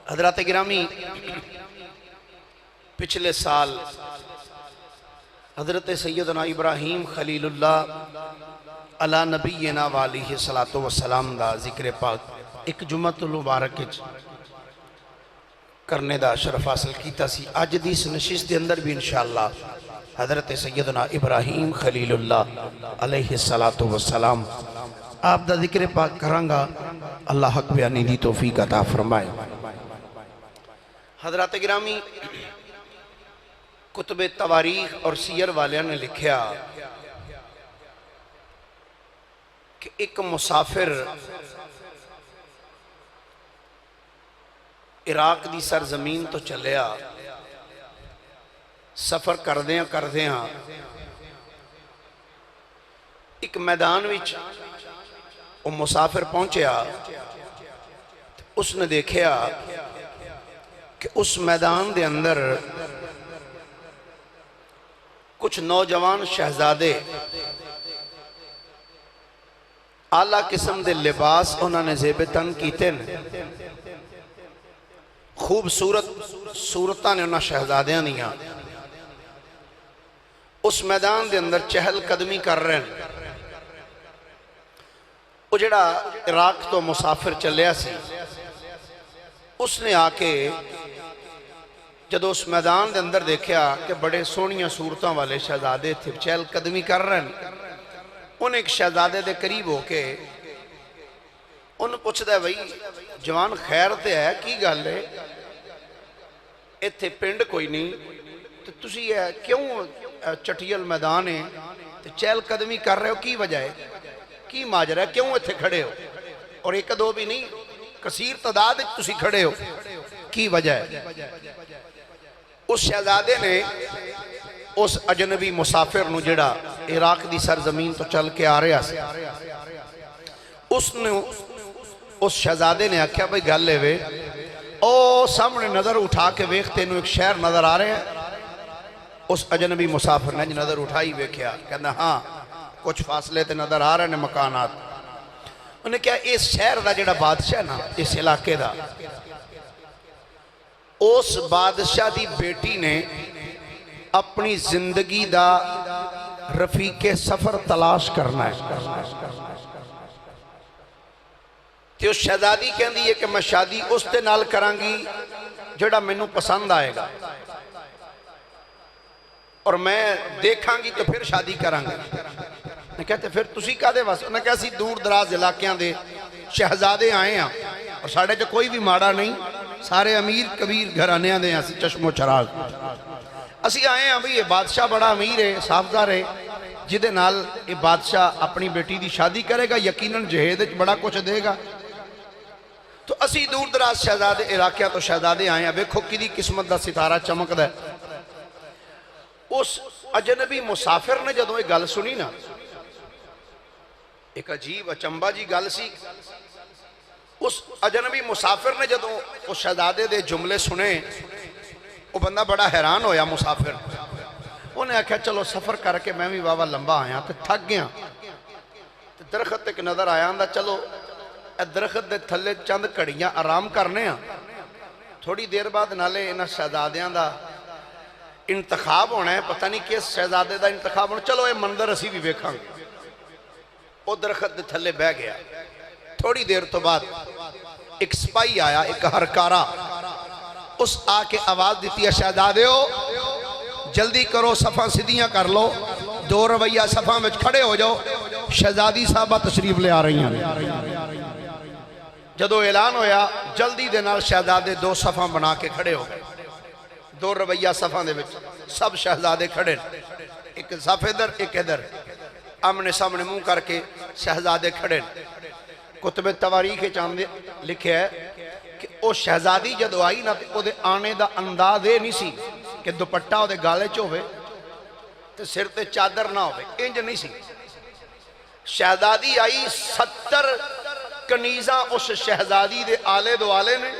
حضرات گرامی، پچھلے سال حضرت سیدنا ابراہیم خلیل اللہ علی نبینا وعلیہ الصلاۃ والسلام دا ذکر پاک ایک جمعۃ المبارک کرنے دا شرف حاصل کیتا سی۔ اج دی اس نشست دے اندر بھی انشاءاللہ حضرت سیدنا ابراہیم خلیل اللہ علیہ الصلاۃ والسلام آپ دا ذکر پاک کرانگا۔ اللہ حق بیانی دی توفیق عطا فرمائے۔ حضرات گرامی، کتب تواریخ اور سیر والیاں نے لکھیا کہ ایک مسافر عراق دی سرزمین تو چلیا، سفر کردیاں ایک میدان وچ وہ مسافر پہنچیا۔ اس نے دیکھیا کہ اس میدان دے اندر کچھ نوجوان شہزادے اعلیٰ قسم دے لباس انہوں نے زیب تن کیتے ہیں، خوبصورت صورتاں نے انہوں شہزادیاں دیا، اس میدان دے اندر چہل قدمی کر رہے ہیں۔ وہ جڑا عراق تو مسافر چلیا سی، اس نے آ کے جدو اس میدان دے اندر دیکھیا کہ بڑے سونیاں صورتاں والے شہزادے تھے، چہل قدمی کر رہے ہیں، انہیں ایک شہزادے دے قریب ہو کے انہیں پوچھتا ہے، بھئی جوان خیر تے ہے کی گل ہے، ایتھے پنڈ کوئی نہیں تو تسی ہے کیوں چٹیل میدان ہے تو چہل قدمی کر رہے ہو، کی وجہ ہے، کی ماجرہ ہے، کیوں ایتھے کھڑے ہو، اور ایک دو بھی نہیں کثیر تعداد تسی کھڑے ہو، کی وجہ ہے؟ اس شہزادے نے اس اجنبی مسافر نو جڑا عراق دی سرزمین تو چل کے آ رہا سی، اس شہزادے نے آکھیا، بھئی گل لے وے او سامنے نظر اٹھا کے ویکھتے انہوں ایک شہر نظر آ رہے ہیں۔ اس اجنبی مسافر نے نظر اٹھائی ویکھیا، کہنا ہاں کچھ فاصلے تے نظر آ رہے ہیں مکانات۔ انہوں نے کہا اس شہر دا جڑا بادشاہ نا، اس علاقے دا، اس بادشاہ دی بیٹی نے اپنی زندگی دا رفیق سفر تلاش کرنا ہے، تو اس شہزادی کہندی ہے کہ میں شادی اس تے نال کرانگی جڑا میں نو پسند آئے گا، اور میں دیکھاں گی تو پھر شادی کرانگی۔ میں کہتے پھر تسی کا دے واسطے؟ انہیں کہا سی دور دراز علاقیاں دے شہزادے آئے ہیں، اور ساڑھے جو کوئی بھی ماڑا نہیں، سارے امیر کبیر گھرانیاں دے ہیں، اسی چشم و چراغ اسی آئے ہیں۔ بھئی یہ بادشاہ بڑا امیر ہے، صافدار ہے، جدے نال یہ بادشاہ اپنی بیٹی دی شادی کرے گا، یقیناً جہیز بڑا کچھ دے گا، تو اسی دور دراز شہزادے علاقیاں تو شہزادے آئے ہیں۔ ویکھو کی دی قسمت دا ستارہ چمک دا ہے۔ اس اجنبی مسافر نے جدوں یہ گل سنی نا، ایک عجیب اچنبا جی گل سی، اس اجنبی مسافر نے جدوں اس شہزادے دے جملے سنے، وہ بندہ بڑا حیران ہویا مسافر، انہیں آکھا چلو سفر کر کے میں بھی بابا لمبا آیا تو تھک گیا، درخت ایک نظر آیا اندہ چلو درخت دے تھلے چند کڑیاں آرام کرنے ہیں، تھوڑی دیر بعد نالے انہا شہزادیاں دا انتخاب ہونا ہے، پتہ نہیں کس شہزادے دا انتخاب ہونا، چلو یہ منظر اسی بھی بیکھاں گے۔ وہ درخت دے تھلے بہ گیا، تھوڑی دیر تو بعد ایک سپاہی آیا، ایک ہرکارا، اس آ کے آواز دیتی ہے، شہزادے ہو جلدی کرو، صفحہ سدھیاں کر لو، دو رویہ صفحہ میں کھڑے ہو جاؤ، شہزادی صاحبہ تشریف لے آ رہی ہیں۔ جدو اعلان ہویا جلدی دے نال شہزادے دو صفحہ بنا کے کھڑے ہو گئے، دو رویہ صفحہ دے وچ سب شہزادے کھڑے، ایک صفحہ ادھر ایک ادھر، آمنے سامنے منہ کر کے شہزادے کھڑے۔ کتب تواریخ چاندے لکھے ہے کہ او شہزادی جدو آئی نا، او دے آنے دا انداز دے نہیں سی کہ دوپٹہ او دے گالے چوہے تے سر تے چادر نہ ہوئے، انج نہیں سی۔ شہزادی آئی 70 کنیزاں اس شہزادی دے آلے دو آلے نے،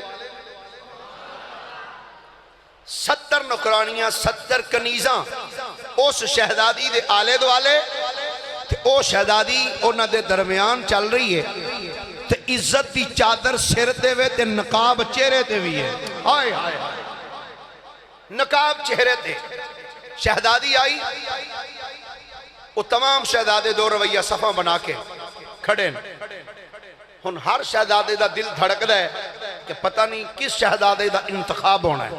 70 نکرانیاں 70 کنیزاں اس شہزادی دے آلے دو آلے، او شہزادی انہاں دے درمیان چل رہی ہے، تے عزت دی چادر سر تے وے تے نقاب چہرے تے بھی ہے. آئے آئے نقاب چہرے تے. شہزادی آئی، وہ تمام شہزادے دو رویہ صفحہ بنا کے کھڑے. ہن ہر شہزادے دا دل دھڑک ہے کہ پتہ نہیں کس شہزادے دا انتخاب ہونا ہے.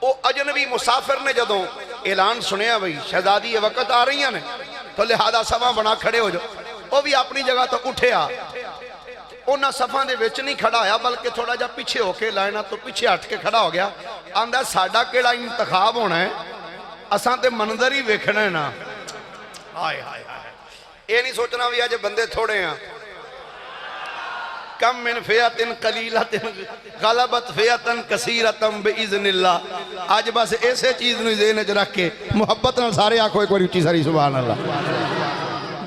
وہ اجنبی مسافر نے جدوں اعلان سنیا بھئی شہزادی یہ وقت آ رہی ہیں تو لہذا صفحہ بنا کھڑے ہو جاؤ. وہ بھی اپنی جگہ تو اٹھیا، انہاں صفحہ دے وچ نہیں کھڑا ہویا بلکہ تھوڑا جا پیچھے ہو کے لائنہ تو پیچھے ہٹ کے کھڑا ہو گیا. آندہ ساڈا کیڑا انتخاب ہونا ہے، اساں تے منظر ہی ویکھنا ہے نا. آئے آئے آئے یہ نہیں سوچنا بھی آج بندے تھوڑے ہیں. کم من فیعت قلیلت غلبت فیعت کثیرت بإذن اللہ. آج بس ایسے چیز نہیں ذہن وچ رکھ کے محبت نال سارے آنکھوں ایک باری اچھی ساری سبحان اللہ.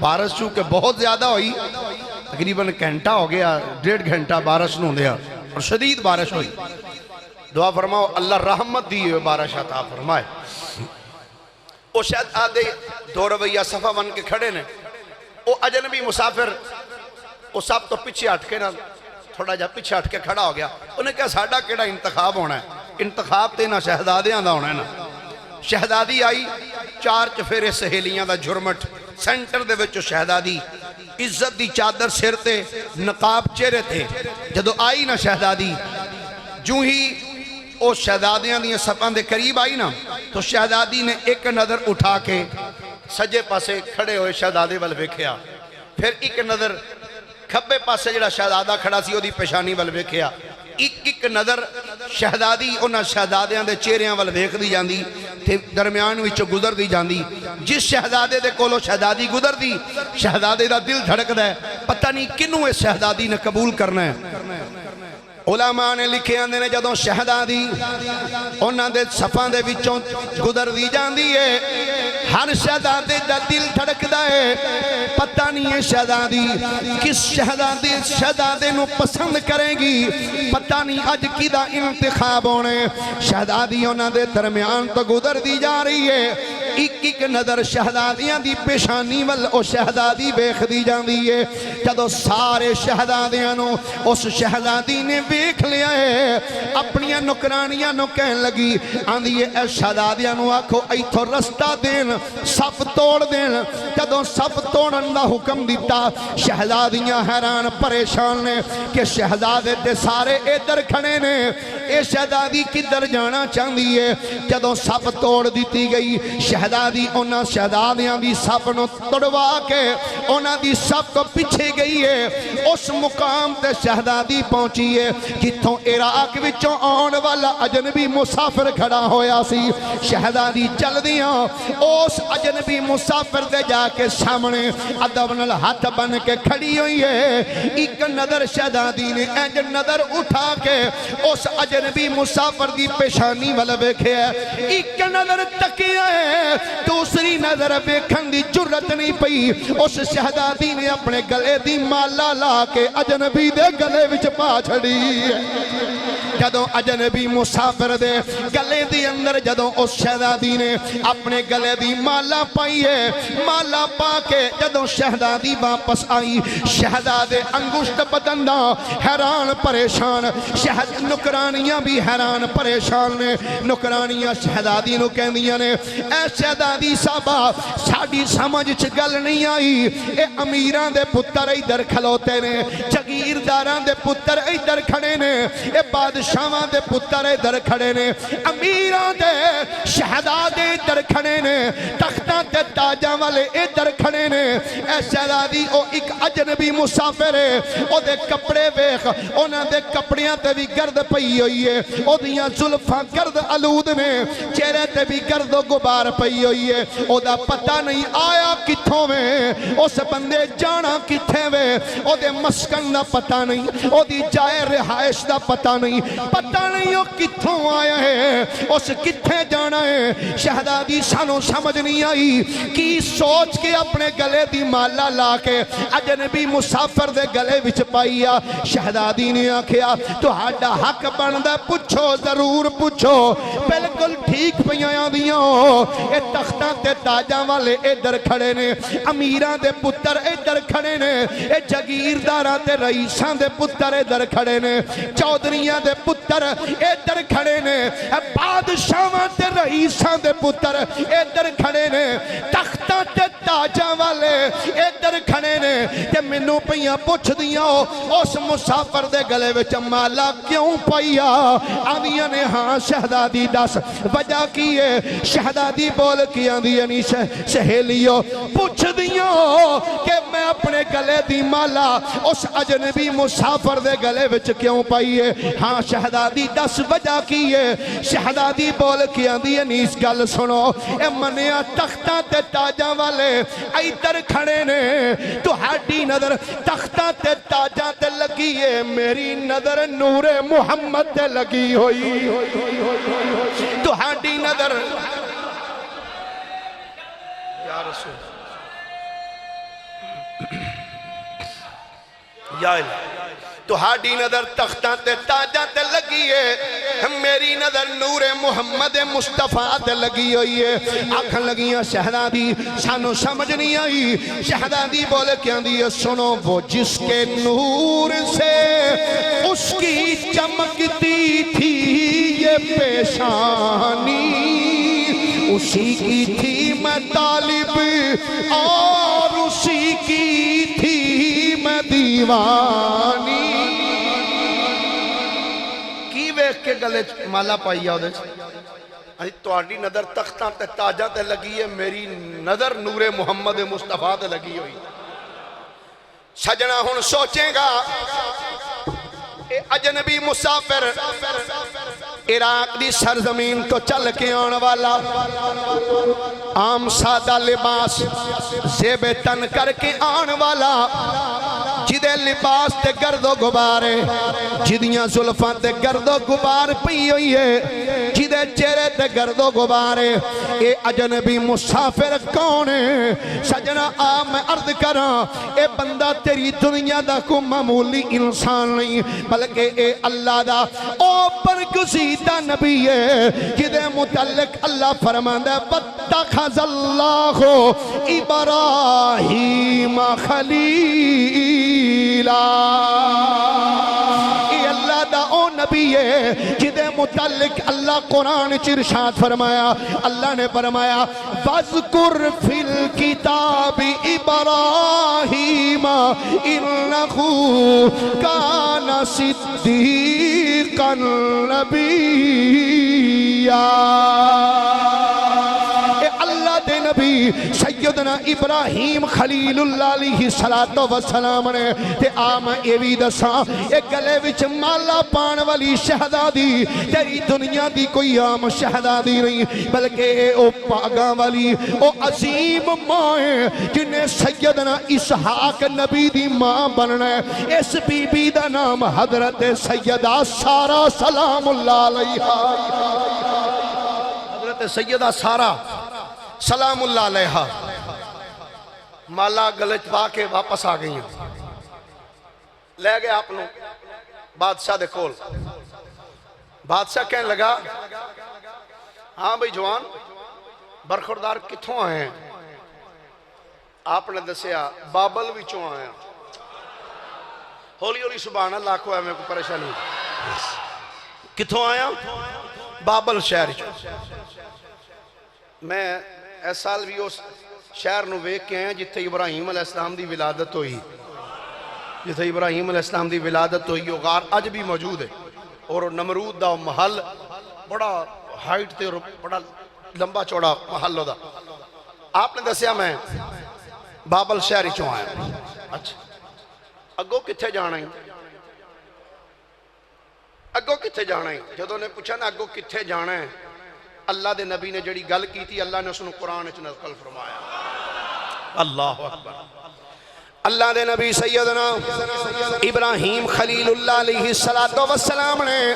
بارش چونکہ بہت زیادہ ہوئی، تقریباً گھنٹہ ہو گیا، 1.5 گھنٹہ بارش نہ دیا اور شدید بارش ہوئی. دعا فرماؤ اللہ رحمت دیئے بارش عطا فرمائے. وہ شاید آدھے دو رویہ صفحہ بن کے کھڑے نے. وہ اجنبی مسافر وہ سب تو پیچھے ہٹ کے نا تھوڑا جا پیچھے ہٹ کے کھڑا ہو گیا. انہیں کہا ساڈا کیڑا انتخاب ہونا ہے؟ انتخاب تے نہ شہزادیاں دا ہونا ہے نا. شہزادی آئی، 4 چفیرے سہیلیاں دا جھرمٹ، سینٹر دے وچوں شہزادی، عزت دی چادر سر تے، نقاب چہرے تے. جدو آئی نا شہزادی، جو ہی او شہزادیاں دیاں صفاں دے قریب آئی نا تو شہزادی نے ایک نظر اٹھا کے سجے پاسے کھڑے ہوئے شہزادے وال ویکھیا. پھر ایک نظر کھبے پاسے جڑا شہزادہ کھڑا سی او دی پیشانی وال ویکھیا. ایک نظر شہزادی انہاں شہزادیاں دے چہریاں وال ویکھ دی جاندی تے درمیان وچوں گزر دی جاندی. جس شہزادے دے کولو شہزادی گزر دی، شہزادے دا دل دھڑکدا ہے پتہ نہیں کنوں اس شہزادی نے قبول کرنا ہے. علماء نے لکھے آندے نے جدوں شہزادی انہاں دے صفاں دے وچوں گزر دی جاندی ہے، ہر شہزادے دا دل دھڑکدا ہے پتہ نہیں ہے شہزادی کس شہزادے نو پسند کرے گی، پتہ نہیں اج کیدا انتخاب ہونے. شہزادی انہاں دے درمیان تو گزر دی جا رہی ہے. ایک نظر شہزادیاں دی پیشانی ول او شہزادی ویکھ دی جاندی ہے. جدوں سارے شہزادیاں نو اس شہزادی نے ویکھ لیا ہے، اپنیاں نکرانیاں نو کہن لگی آندی اے شہزادیاں نو آکھو ایتھوں رستہ دین، صف توڑ دین. جدوں صف توڑن دا حکم دیتا، شہزادیاں حیران پریشان نے کہ شہزادے تے سارے ادھر کھڑے نے، اے شہزادی کدھر جانا چاہندی ہے. جدوں صف توڑ دیتی گئی، شہزادی انہاں شہزادیاں دی صف نو توڑوا کے انہاں دی صف کو پیچھے گئی ہے. اس مقام تے شہزادی پہنچی ہے جتھوں عراق وچوں آن والا اجنبی مسافر کھڑا ہویا سی. شہزادی چل دیاں اس اجنبی مسافر دے جا کے سامنے ادب نال ہاتھ بن کے کھڑی ہوئی ہے. ایک نظر شہزادی نے انج نظر اٹھا کے اس اجنبی مسافر دی پیشانی ول ویکھیا، ایک نظر تکیا ہے، دوسری نظر ویکھن دی جرت نہیں پئی. اس شہزادی نے اپنے گلے دی مالا لا کے اجنبی دے گلے وچ پا چھڑی. جدوں اجنبی مسافر دے گلے دی اندر جدوں اس شہزادی نے اپنے گلے دی مالا پائی ہے، مالا پا کے جدوں شہزادی واپس آئی، شہزادے انگشت بدندہ حیران پریشان، نکرانیاں بھی حیران پریشان نے. نکرانیاں شہزادی نو کہندیاں نے اے شہزادی صاحبہ ساڈی سمجھ چ گل نہیں آئی، اے امیراں دے پتر ادھر کھلوتے نے، جگیرداراں دے پتر ادھر کھڑے نے، اے بادشاہاں دے پتر ادھر کھڑے نے، امیراں دے شہزادے ادھر کھڑے نے، تختاں تے تاجاں والے ادھر کھڑے نے. اے شہزادی او ایک اجنبی مسافر ہے، او دے کپڑے ویکھ، انہاں دے کپڑیاں تے بھی گرد پئی ہوئی ہے، او دیاں زلفاں گرد آلود نے، چہرے تے بھی گرد و غبار پئی ہوئی ہے. او دا پتہ نہیں آیا کتھوں میں، اس بندے جانا کتھے میں، او دے مسکن دا پتہ نہیں، او دی جائے رہائش دا پتہ نہیں، پتہ نہیں او کتھوں آیا ہے، اس کتھے جانا ہے. شہزادی سانو سمجھ نہیں آئی کی سوچ کے اپنے گلے دی مالا لا کے اجنبی مسافر دے گلے وچ پائیا. شہزادی نے آکھیا تہاڈا حق بندا پوچھو، ضرور پوچھو، بالکل ٹھیک چیخ پیاں دیاں اے تختاں تے تاجاں والے ادھر کھڑے نے امیراں دے پتر ادھر کھڑے نے اے جگیرداراں تے رئیساں دے پتر ادھر کھڑے نے چودھریاں دے پتر ادھر کھڑے نے بادشاہاں تے رئیساں دے پتر ادھر کھڑے نے تختاں تے تاجاں والے ادھر کھڑے نے تے مینوں پیاں پوچھ دیاں اس مسافر دے گلے وچ مالا کیوں پیا آندیاں نے ہاں شہزادی دس وجہ کی ہے شہزادی بول کی آندیاں نہیں سہیلیو پوچھ دیاں کہ میں اپنے گلے دی مالا اس اجنبی مسافر دے گلے وچ کیوں پائی ہے ہاں شہزادی دس وجہ کی ہے شہزادی بول کی آندیاں نہیں اس گل سنو اے منیا تختاں تے تاجاں والے ایدر کھڑے نے تو ہاڈی نظر تختاں تے تاجاں تے لگی ہے میری نظر نور محمد تے لگی ہوئی تو ہاڈی نظر یا رسول یا الہ تو ہاڈی نظر تختاں تے تاجاں تے لگی ہے میری نظر نور محمد مصطفیٰ تے لگی ہوئی ہے آنکھیں لگیاں شہزادی سانو سمجھ نہیں آئی شہزادی بولے کیا دیئے سنو وہ جس کے نور سے اس کی چمکتی تھی یہ پیشانی اسی کی تھی میں طالب اور اسی کی تھی میں دیوانی کی ویکھ کے گلے مالا پائی آدھے تو آڈی نظر تختاں تے تاجاں تے لگی ہے میری نظر نور محمد مصطفیٰ تے لگی ہوئی سجنہ ہن سوچیں گا اے اجنبی مسافر عراق دی سرزمین تو چل کے آن والا عام سادہ لباس زیب تن کر کے آن والا جدے لباس تے گرد و گبارے جدیاں زلفاں تے گرد و گبار پی ہوئی ہے جدے چہرے تے گرد و گبارے اے اجنبی مسافر کون ہے سجنہ میں عرض کراں اے بندہ تیری دنیا دا کو معمولی انسان نہیں بلکہ اے اللہ دا اوپر گزیدہ نبی ہے جدے متعلق اللہ فرماندہ وَاتَّخَذَ اللَّهُ إِبْرَاهِيمَ خَلِيلًا اے اللہ دا او نبی ہے جدے متعلق اللہ قرآن ارشاد فرمایا اللہ نے فرمایا وَاذْكُرْ فِي الْكِتَابِ إِبْرَاهِيمَ إِنَّهُ كَانَ صِدِّيقًا نَبِيًّا اللہ دے نبی سیدنا ابراہیم خلیل اللہ علیہ السلام نے تے آم ایوی دساں ایک گلے وچ مالا پان والی شہزادی تیری دنیا دی کوئی عام شہزادی نہیں بلکہ او پاگاں والی او عظیم ماں ہے جنہیں سیدنا اسحاق نبی دی ماں بننا ہے اس بی بی دا نام حضرت سیدہ سارہ سلام اللہ علیہ حضرت سیدہ سارہ سلام اللہ علیہ مالا گلچ پا کے واپس آ گئی ہیں لے گئے آپ لوگ بادشاہ دے کول بادشاہ کہنے لگا ہاں بھئی جوان برخوردار کتھوں آئے ہیں آپ نے دسیا بابل وچوں آئے ہیں ہولی ہولی سبحان اللہ کو ہے میں کو پریشانی کتھوں آیا بابل شہر میں اس سال بھی اس شہر نو ویک کے ہیں جتھے ابراہیم علیہ السلام دی ولادت ہوئی جتھے ابراہیم علیہ السلام دی ولادت ہوئی وہ غار اج بھی موجود ہے اور نمرود دا محل بڑا ہائٹ تے اور بڑا لمبا چوڑا محل دا آپ نے دسیا میں بابل شہری چوں آیا اچھا اگو کتھے جانا ہی اگو کتھے جانا ہی جدوں نے پوچھا نا اگو کتھے جانا ہے اللہ دے نبی نے جڑی گل کی تھی اللہ نے اس نے قرآن وچ نقل فرمایا اللہ اکبر اللہ دے نبی سیدنا ابراہیم خلیل اللہ علیہ السلام نے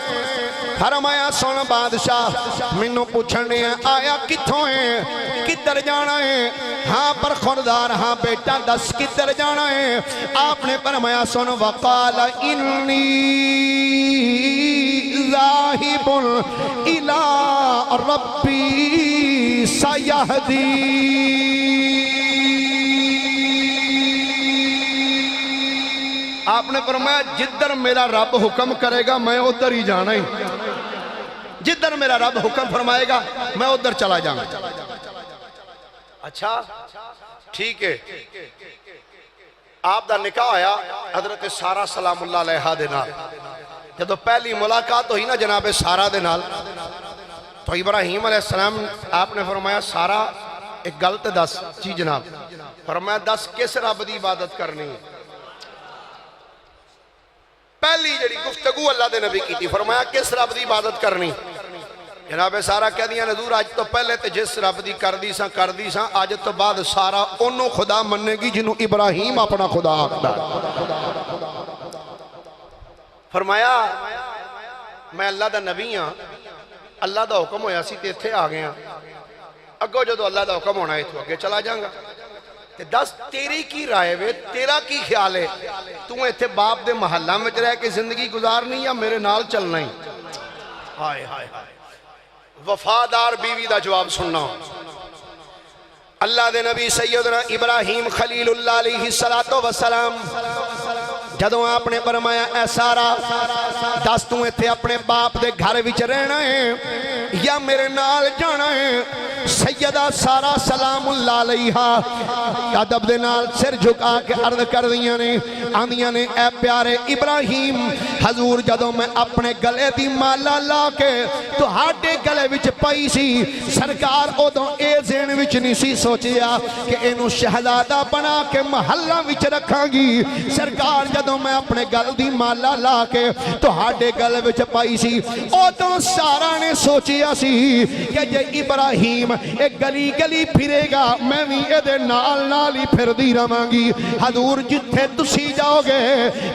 فرمایا سن بادشاہ منو پوچھنے آیا کتھوں ہیں کدھر جانا ہے ہاں برخوردار ہاں بیٹا دس کدھر جانا ہے آپ نے فرمایا سن وقال انی ذاہب الى ربی سیہدی۔ آپ نے فرمایا جدھر میرا رب حکم کرے گا میں ادھر ہی جانا ہی، جدھر میرا رب حکم فرمائے گا میں ادھر چلا جانا۔ اچھا ٹھیک ہے، آپ دا نکاح آیا حضرت سارہ سلام اللہ علیہ دے نال۔ جدو پہلی ملاقات ہوئی نا جناب سارہ دے نال، تو ابراہیم علیہ السلام آپ نے فرمایا سارہ ایک گل تے دس۔ جی جناب۔ فرمایا دس کس رب دی عبادت کرنی ہے؟ پہلی جڑی گفتگو اللہ دے نبی کی تھی، فرمایا کس رب دی عبادت کرنی؟ جناب سارہ کہہ دیا حضور آج تو پہلے تے جس رب دی کر دی ساں آج تو بعد سارہ انہوں خدا مننے گی جنہوں ابراہیم اپنا خدا آکھدا۔ فرمایا میں اللہ دا نبی ہاں، اللہ دا حکم ہویا سی تے تھے آ گئے ہاں، اگو جو اللہ دا حکم ہونا ہے تو اگے چلا جاؤں گا۔ دس تیری کی رائے وے، تیرا کی خیال ہے، تو ایتھے باپ دے محلہ میں رہ کے زندگی گزارنی یا میرے نال چلنا ہی؟ ہائے ہائے ہائے، وفادار بیوی دا جواب سننا۔ اللہ دے نبی سیدنا ابراہیم خلیل اللہ علیہ السلام جدوں آپ نے فرمایا اے سارہ دس تو ایتھے اپنے باپ دے گھر وچ رہنا ہے یا میرے نال جانا ہے؟ سیدہ سارہ سلام اللہ علیہ ادب دے نال سر جھکا کے عرض کر دیاں نے، آندیاں نے اے پیارے ابراہیم حضور جدوں میں اپنے گلے دی مالا لا کے تو ہاڈے گلے وچ پئی سی، سرکار ادوں اے ذہن وچ نہیں سی سوچیا کہ اینو شہزادہ بنا کے محلہ وچ رکھاں گی۔ سرکار جدوں میں اپنے گل دی مالا لا کے تو ہاڈے گلے وچ پئی سی، ادوں سارا نے سوچیا سی کہ جے ابراہیم ایک گلی گلی پھرے گا میں بھی ایدے نال نال ہی پھر دی رہاں گی۔ حضور جتھے تسی جاؤ گے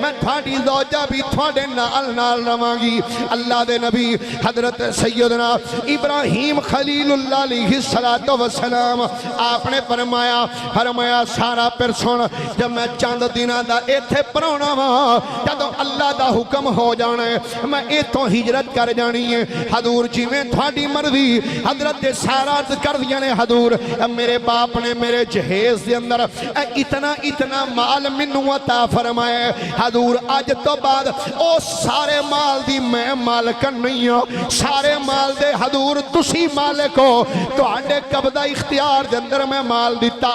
میں تھاڑی زوجہ بھی تھوڑے نال نال رہاں گی۔ اللہ دے نبی حضرت سیدنا ابراہیم خلیل اللہ علیہ السلام آپ نے فرمایا سارا پر سن، جب میں چاند دینہ دا ایتھے پرونا وا جدوں اللہ دا حکم ہو جانا ہے میں ایتھوں ہجرت کر جانی ہے۔ حضور جی میں تھوڑی مرضی۔ حضرت سارا کر دیا نے حضور میرے باپ نے میرے جہیز دے اندر اتنا مال منو عطا فرمائے، حضور آج تو بعد او سارے مال دی میں مالکن نہیں ہوں، سارے مال دے حضور تسی مالک ہو، تو آڈے قبضہ اختیار دے اندر میں مال دیتا۔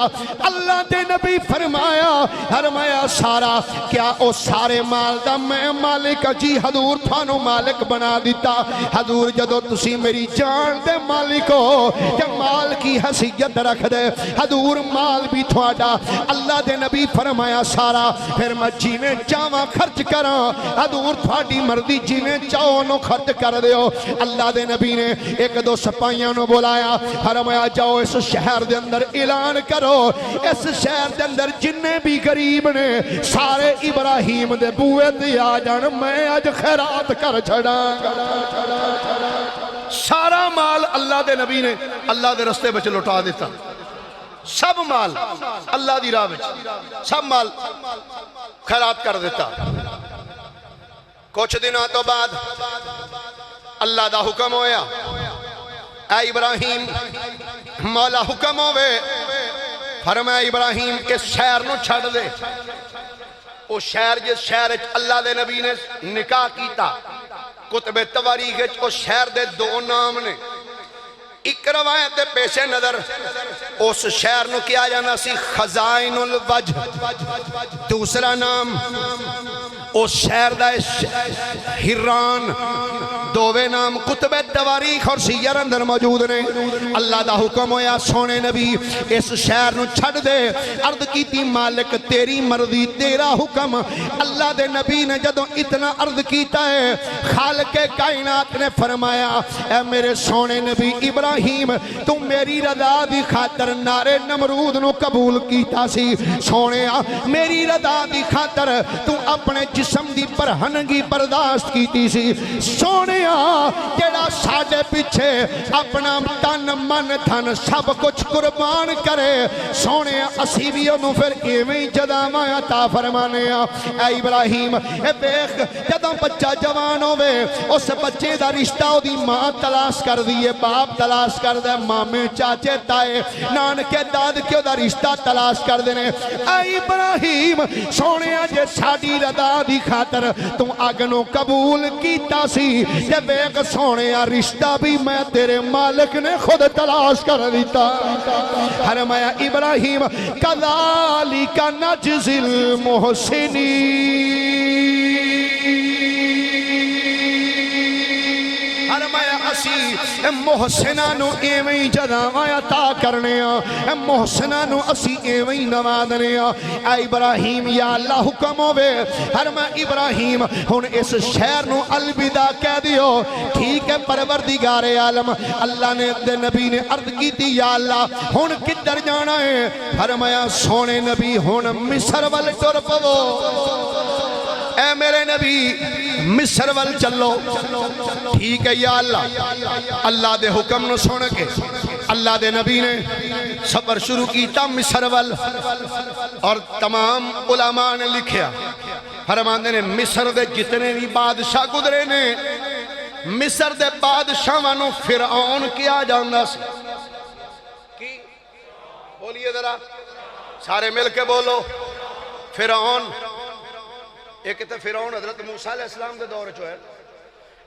اللہ دے نبی فرمایا سارا کیا او سارے مال دا میں مالک؟ جی حضور تھانو مالک بنا دیتا۔ حضور جدو تسی میری جان دے مالک ہو کہ مال کی حیثیت رکھ دے، حضور مال بھی تھوڑا۔ اللہ دے نبی فرمایا سارا پھر میں جیویں چاواں خرچ کراں، حضور تھوڑی مردی جیویں چاہو نو خرچ کر دیو۔ اللہ دے نبی نے ایک دو سپاہیاں نو بلایا، فرمایا جاؤ اس شہر دے اندر اعلان کرو، اس شہر دے اندر جننے بھی غریب نے سارے ابراہیم دے بوئے تے آ جان، میں آج خیرات کر چھڑاں گا۔ سارا مال اللہ دے نبی نے اللہ دے رستے بچ لٹا دیتا، سب مال اللہ دی راہ بچ سب مال خیرات کر دیتا۔ کچھ دنوں تو بعد اللہ دا حکم ہویا اے ابراہیم مولا حکم ہوئے، فرمایا ابراہیم اس شہر نو چھڑ دے۔ وہ شہر جس شہر اللہ دے نبی نے نکاح کیتا، کتب تواریخ اس شہر دے دو نام نے، ایک روایت پیش نظر اس شہر نو کیا جانا سی خزائن الوجہ، دوسرا نام اس شہر دا ہران، دووے نام کتب تواریخ اور سیر اندر موجود نے۔ اللہ دا حکم ہویا سونے نبی اس شہر نو چھڑ دے، عرض کی تھی مالک تیری مرضی تیرا حکم۔ اللہ دے نبی نے جدوں اتنا عرض کیتا ہے، خالق کائنات نے فرمایا اے میرے سونے نبی ابراہیم تو میری رضا دی خاطر نارے نمرود نو قبول کیتا سی، سونے میری رضا دی خاطر تو اپنے جسم دی پرہنگی برداشت کیتی سی، سونے جڑا ساڈے پیچھے اپنا تن من دھن سب کچھ قربان کرے سونے اسی بھی انہوں پھر ایویں جداواں عطا فرمانے اے ابراہیم اے بیخ جدوں بچہ جوان ہوے اس بچے دا رشتہ او دی ماں تلاش کر دیے باپ تلاش کر دے مامے چاچے تائے نانکے دادکے دا رشتہ تلاش کر دینے اے ابراہیم سونے جے ساڈی رضا دی خاطر تو اگنوں قبول کیتا سی تے بیگ سونے رشتہ بھی میں تیرے مالک نے خود تلاش کر دیتا فرمایا ابراہیم کذالک نجزی المحسنین فرمایا اسی محسنانو ایویں جزاواں عطا کرنے محسنانو اسی ایویں نوازنے اے ابراہیم یا اللہ حکم ہوے فرمایا ابراہیم ہن اس شہر نو الوداع کہہ دیو ٹھیک ہے پروردگار عالم اللہ نے دے نبی نے عرض کی تھی یا اللہ ہن کدھر جانا ہے فرمایا سونے نبی ہن مصر ول ٹر پو اے میرے نبی مصر ول چلو ٹھیک ہے یا اللہ اللہ دے حکم نو سن کے اللہ دے نبی نے سفر شروع کیتا مصر ول اور تمام علماء نے لکھیا فرماندے نے مصر دے جتنے بھی بادشاہ گزرے نے مصر دے بادشاہاں نو فرعون کیا جاندا سی کی بولیے ذرا سارے مل کے بولو فرعون ایک تے فرعون حضرت موسیٰ علیہ السلام دے دور چو ہے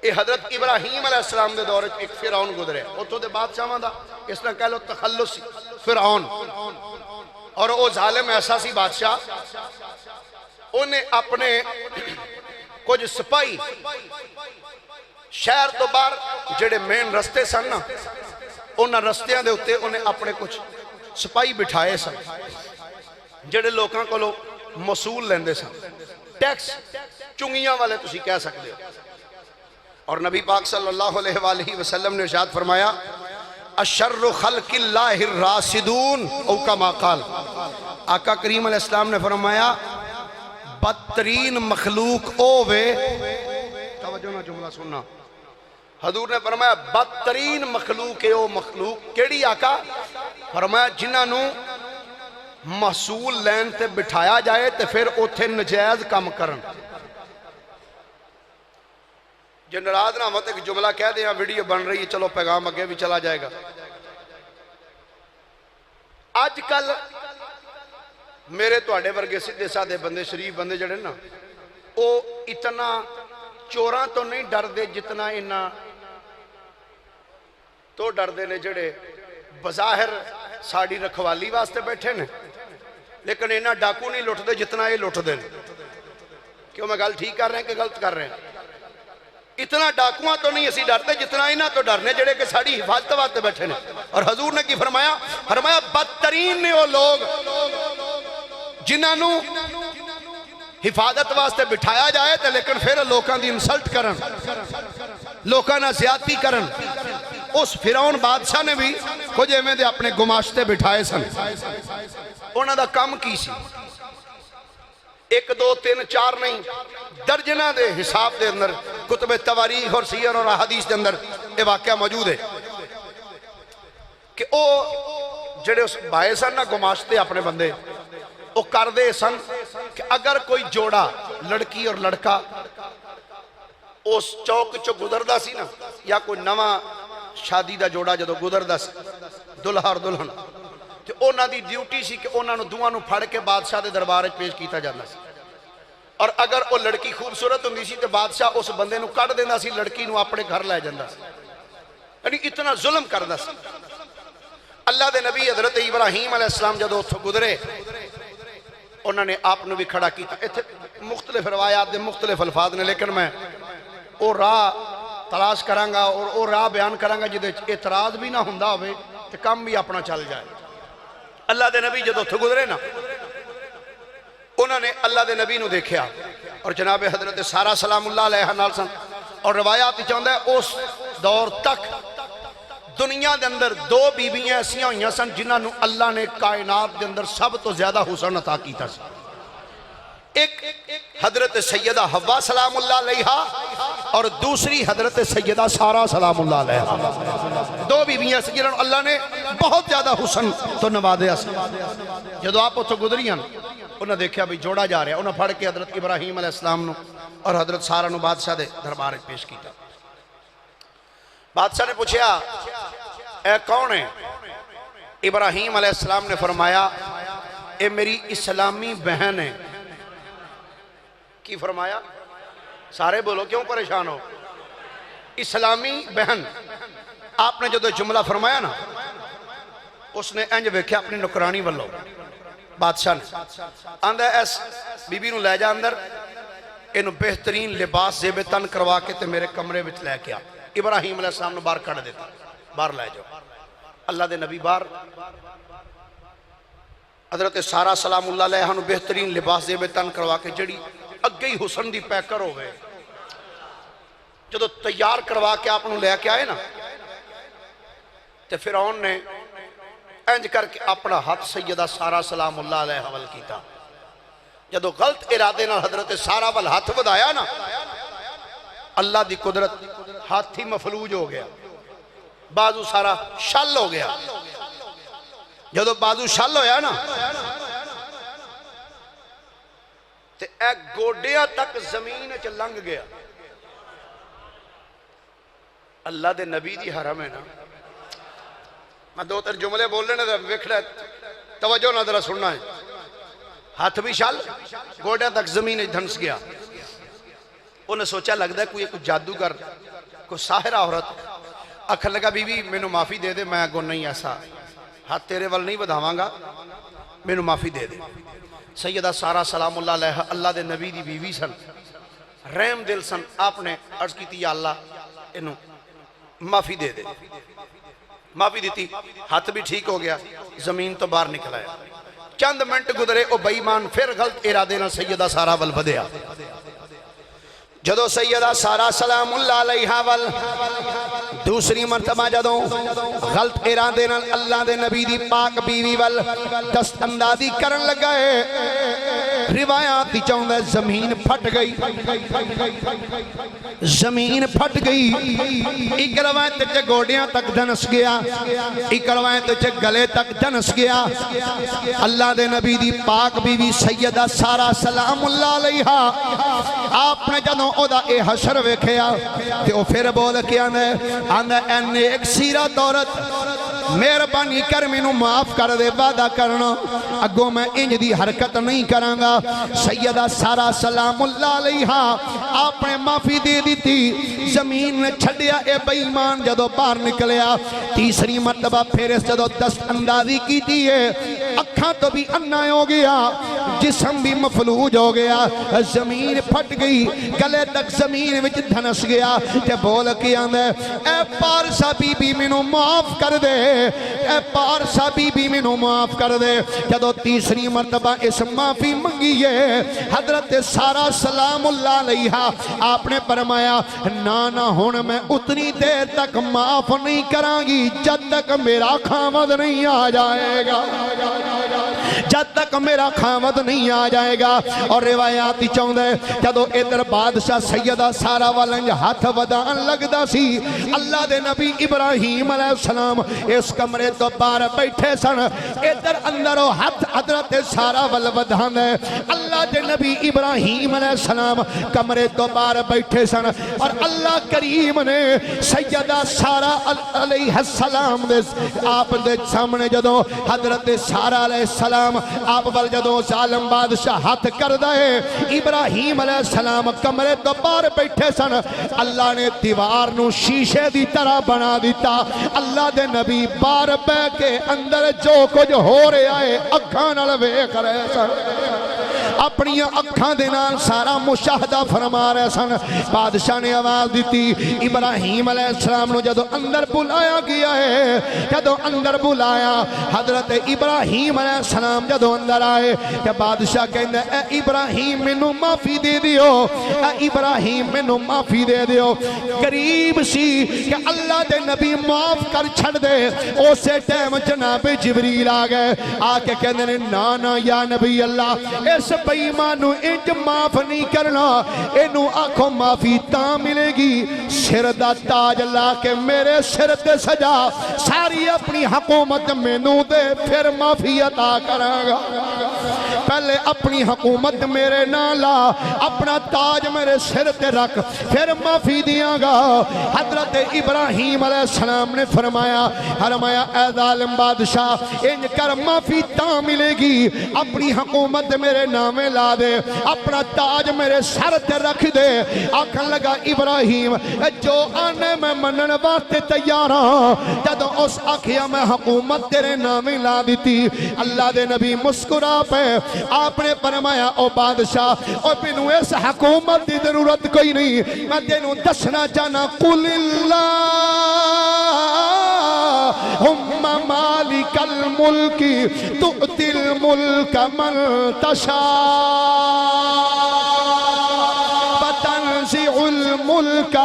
اے حضرت ابراہیم علیہ السلام دے دور ایک فرعون گزرے اتو دے بادشاہ دا اس نے کہہ لو تخلص فرعون اور وہ ظالم ایسا سی بادشاہ انہیں اپنے کچھ سپاہی شہر تو باہر جڑے مین رستے سن نا انہاں رستیاں دے ہوتے انہیں اپنے کچھ سپاہی بٹھائے سن جڑے لوکاں کو لو مسئول لیندے سن ٹیکس چنگیاں والے تسی کہہ سکتے ہو اور نبی پاک صلی اللہ علیہ وآلہ وسلم نے ارشاد فرمایا اشر خلق اللہ الراسدون او کما قال آقا کریم علیہ السلام نے فرمایا بدترین مخلوق اووے توجہ نہ جملہ سننا حضور نے فرمایا بدترین مخلوق او مخلوق کیڑی آقا فرمایا جنہاں نو محصول لین تے بٹھایا جائے تے پھر اتھے نجائز کم کرن جنراد نہ مت ایک جملہ کہہ دیں ویڈیو بن رہی ہے چلو پیغام آگے بھی چلا جائے گا آج کل میرے توڑے ورگے سدھے سادھے بندے شریف بندے جڑے نا او اتنا چوراں تو نہیں ڈر دے جتنا انہاں تو ڈر دے نے جڑے بظاہر ساڑی رکھوالی واسطے بیٹھے نے لیکن انہاں ڈاکو نہیں لٹ دے جتنا یہ لٹ دے کیوں میں گل ٹھیک کر رہے ہیں کہ غلط کر رہے ہیں اتنا ڈاکوਆਂ تو نہیں اسی ڈرتے جتنا انہاں تو ڈرنے جڑے کہ ساڑی حفاظت واسطے بیٹھے نے اور حضور نے کی فرمایا بدترین نے وہ لوگ جنہاں نو حفاظت واسطے بٹھایا جائے تے لیکن پھر لوکاں دی انسلٹ کرن لوکاں نہ زیادتی کرن اس فرعون بادشاہ نے بھی کچھ ایویں دے اپنے گماشتے بٹھائے سن انہاں دا کام کی سی ایک دو تین چار نہیں درجنہ دے حساب دے اندر کتب تواریخ اور سیر اور حدیث دے اندر یہ واقعہ موجود ہے کہ او جڑے اس بھائی سن نہ گماشتے اپنے بندے او کر دے سن کہ اگر کوئی جوڑا لڑکی اور لڑکا اس چوک چو گزردہ سی نا یا کوئی نواں شادی دا جوڑا جدو گزردہ سی دلہا اور دلہن تو اونا دی ڈیوٹی سی کہ اونا نو دوہاں نو پھڑ کے بادشاہ دے دربارے پیش کیتا جانا سی اور اگر وہ لڑکی خوبصورت ہوندی سی تو بادشاہ اس بندے نو کٹ دینا سی لڑکی نو اپنے گھر لے جانا سی یعنی اتنا ظلم کردا سی اللہ دے نبی حضرت ابراہیم علیہ السلام جدو اتھو گزرے انہوں نے آپ نے بھی کھڑا کیتا اتھے مختلف روایات دے مختلف الفاظ نے لیکن میں او راہ تلاش کرانگا اور او راہ بیان کرانگا جدے اعتراض بھی نہ ہوندا ہوئے تو کام بھی اپنا چل جائے اللہ دے نبی جدو اتھو گزرے نا انہوں نے اللہ دے نبی نو دیکھیا اور جناب حضرت سارہ سلام اللہ علیہ نال سن اور روایات چاہتا ہے اس دور تک دنیا دے اندر دو بیویاں ایسیاں ہوئیاں سن جنہاں نو اللہ نے کائنات دے اندر سب تو زیادہ حسن عطا کیتا سی ایک حضرت سیدہ حوا سلام اللہ علیہا اور دوسری حضرت سیدہ سارہ سلام اللہ علیہا، دو بیویاں سے جنہوں اللہ نے بہت زیادہ حسن تو نوازیا سی۔ جدو آپ اتھو گزریاں انہاں دیکھیا بھی جوڑا جا رہا، انہاں پھڑ کے حضرت ابراہیم علیہ السلام نو اور حضرت سارہ نو بادشاہ دے دربار پیش کیتا۔ بادشاہ نے پوچھیا اے کون ہے؟ ابراہیم علیہ السلام نے فرمایا اے میری اسلامی بہن ہے۔ کی فرمایا؟ سارے بولو کیوں پریشان ہو؟ اسلامی بہن۔ آپ نے جو جملہ فرمایا نا، اس نے انج ویکھیا اپنی نکرانی والو بادشاہ نے آندھا ایس بی بی نو لے جا اندر، انہوں بہترین لباس زیب تن کروا کے تے میرے کمرے وچ لے کے آ۔ ابراہیم علیہ السلام نے باہر کھڑ دیتا، باہر لے جاؤ۔ اللہ دے نبی باہر، حضرت سارہ سلام اللہ علیہ نو بہترین لباس زیب تن کروا کے جڑی اگئی حسن دی پیکر ہو گئے، جدو تیار کروا کے آپ نو لے کے آئے نا، تے فرعون نے انج کر کے اپنا ہاتھ سیدہ سارہ سلام اللہ علیہ حوال کیتا۔ جدو غلط ارادے نال حضرت سارہ وال ہاتھ ودایا نا، اللہ دی قدرت ہاتھ ہی مفلوج ہو گیا، بازو سارا شل ہو گیا۔ جدو بازو شل ہویا نا تے ایک گوڑیاں تک زمین چ لنگ گیا۔ اللہ دے نبی دی حرم ہے نا، میں دو تر جملے بول لینے دے وکھڑا توجہ نہ ذرا سننا ہے۔ ہاتھ بھی شل، گوڑیاں تک زمین دھنس گیا۔ انہیں سوچا لگتا ہے کوئی جادوگر، کوئی ساحرہ عورت۔ اکھر لگا بی بی مینوں معافی دے دے، میں اگوں نہیں ایسا ہاتھ تیرے وال نہیں بدھاواں گا، مینوں معافی دے دے۔ سیدہ سارہ سلام اللہ علیہ اللہ دے نبی دی بیوی سن، رحم دل سن۔ آپ نے عرض کی تھی یا اللہ انہوں معافی دے دے، معافی دیتی، ہاتھ بھی ٹھیک ہو گیا، زمین تو باہر نکلا ہے۔ چند منٹ گزرے او بے ایمان پھر غلط ارادے نہ سیدہ سارہ ول بدیا۔ جدو سیدہ سارہ سلام اللہ علیہ وال دوسری مرتبہ جدو غلط ارادے نال اللہ دے نبی دی پاک بیوی وال دست اندازی کرن لگائے، روایات چاہوں دے زمین پھٹ گئی، زمین پھٹ گئی۔ ایک روایت چے گوڑیاں تک دھنس گیا، ایک روایت چے گلے تک دھنس گیا۔ اللہ دے نبی دی پاک بیوی سیدہ سارہ سلام اللہ علیہ آپ نے جدوں او دا اے حشر ویکھیا تے او پھر بول کے آندھا اے نیک سیرت عورت، مہربانی کر مینوں معاف کر دے، وعدہ کرنا اگوں میں انج دی حرکت نہیں کراں گا۔ سیدہ سارہ سلام اللہ علیہ آپ نے معافی دے دیتی، زمین نے چھڑیا۔ اے بے ایمان جدو باہر نکلیا، تیسری مرتبہ پھر اس جدو دست اندازی کی دیئے، اکھاں تو بھی انہ ہو گیا، جسم بھی مفلوج ہو گیا، زمین پھٹ گئی، گلے تک زمین وچ دھنس گیا۔ تے بول کے آندے اے پارسا بی بی مینوں معاف کر دے، اے پارسا بی بی مینوں معاف کر دے۔ جدو تیسری مرتبہ اس معافی منگی ہے، حضرت سارہ سلام اللہ علیہ آپ نے فرمایا نانا ہون میں اتنی دیر تک معاف نہیں کران گی جب تک میرا خامد نہیں آ جائے گا، جب تک میرا خامد نہیں آ جائے گا۔ اور روایاتی چاہندے جدو ادھر بادشاہ سیدہ سارہ والنج ہاتھ ودان لگدا سی، اللہ دے نبی ابراہیم علیہ السلام اس کمرے تو باہر بیٹھے سن، ادھر اندر ہاتھ حضرت سارہ وال ودان ہے۔ اللہ دے نبی ابراہیم علیہ السلام کمرے تو باہر بیٹھے سن، اور اللہ کریم نے سیدہ سارہ علیہ السلام دے آپ دے سامنے جدو حضرت سارہ علیہ السلام آپ بل جدو ظالم بادشاہ ہاتھ کر دائے، ابراہیم علیہ السلام کمرے تو باہر بیٹھے سن، اللہ نے دیوار نو شیشے دی طرح بنا دیتا۔ اللہ دے نبی باہر بے کے اندر جو کچھ ہو رہا ہے اکھاں نال ویکھ رہے سن، اپنی اکھاں دے نال سارا مشاہدہ فرما رہے سن۔ بادشاہ نے آواز دیتی، ابراہیم علیہ السلام نو جدو اندر بلایا گیا ہے، جدو اندر بلایا حضرت ابراہیم علیہ السلام جدو اندر آئے کہ بادشاہ کہندے اے ابراہیم مینوں معافی دے دیو، اے ابراہیم مینوں معافی دے دیو۔ قریب سی کہ اللہ دے نبی معاف کر چھڑ دے، اسے ٹائم جناب جبریل آ گئے، آ کے کہندے نا نا یا نبی اللہ، اس بے ایمان نو انج معاف نہیں کرنا اینو آنکھوں معافی تاں ملے گی سر دا تاج لا کے میرے سر تے سجا ساری اپنی حکومت مینوں دے پھر معافی عطا کراں گا پہلے اپنی حکومت میرے نہ لا اپنا تاج میرے سر تے رکھ پھر معافی دیاں گا حضرت ابراہیم علیہ السلام نے فرمایا اے ظالم بادشاہ انج کر معافی تاں ملے گی اپنی حکومت میرے نامے لا دے اپنا تاج میرے سر تے رکھ دے آکھن لگا ابراہیم جو آنے میں منن واسطے تیار ہاں جدوں اس آکھیا میں حکومت تیرے نامے لا دیتی اللہ دے نبی مسکرا پہ آپ نے فرمایا او بادشاہ او مینوں اس حکومت دی ضرورت کوئی نہیں میں تینوں دسنا چاہنا قل اللہم مالک الملک تؤتی الملک من تشاء وتنزع الملک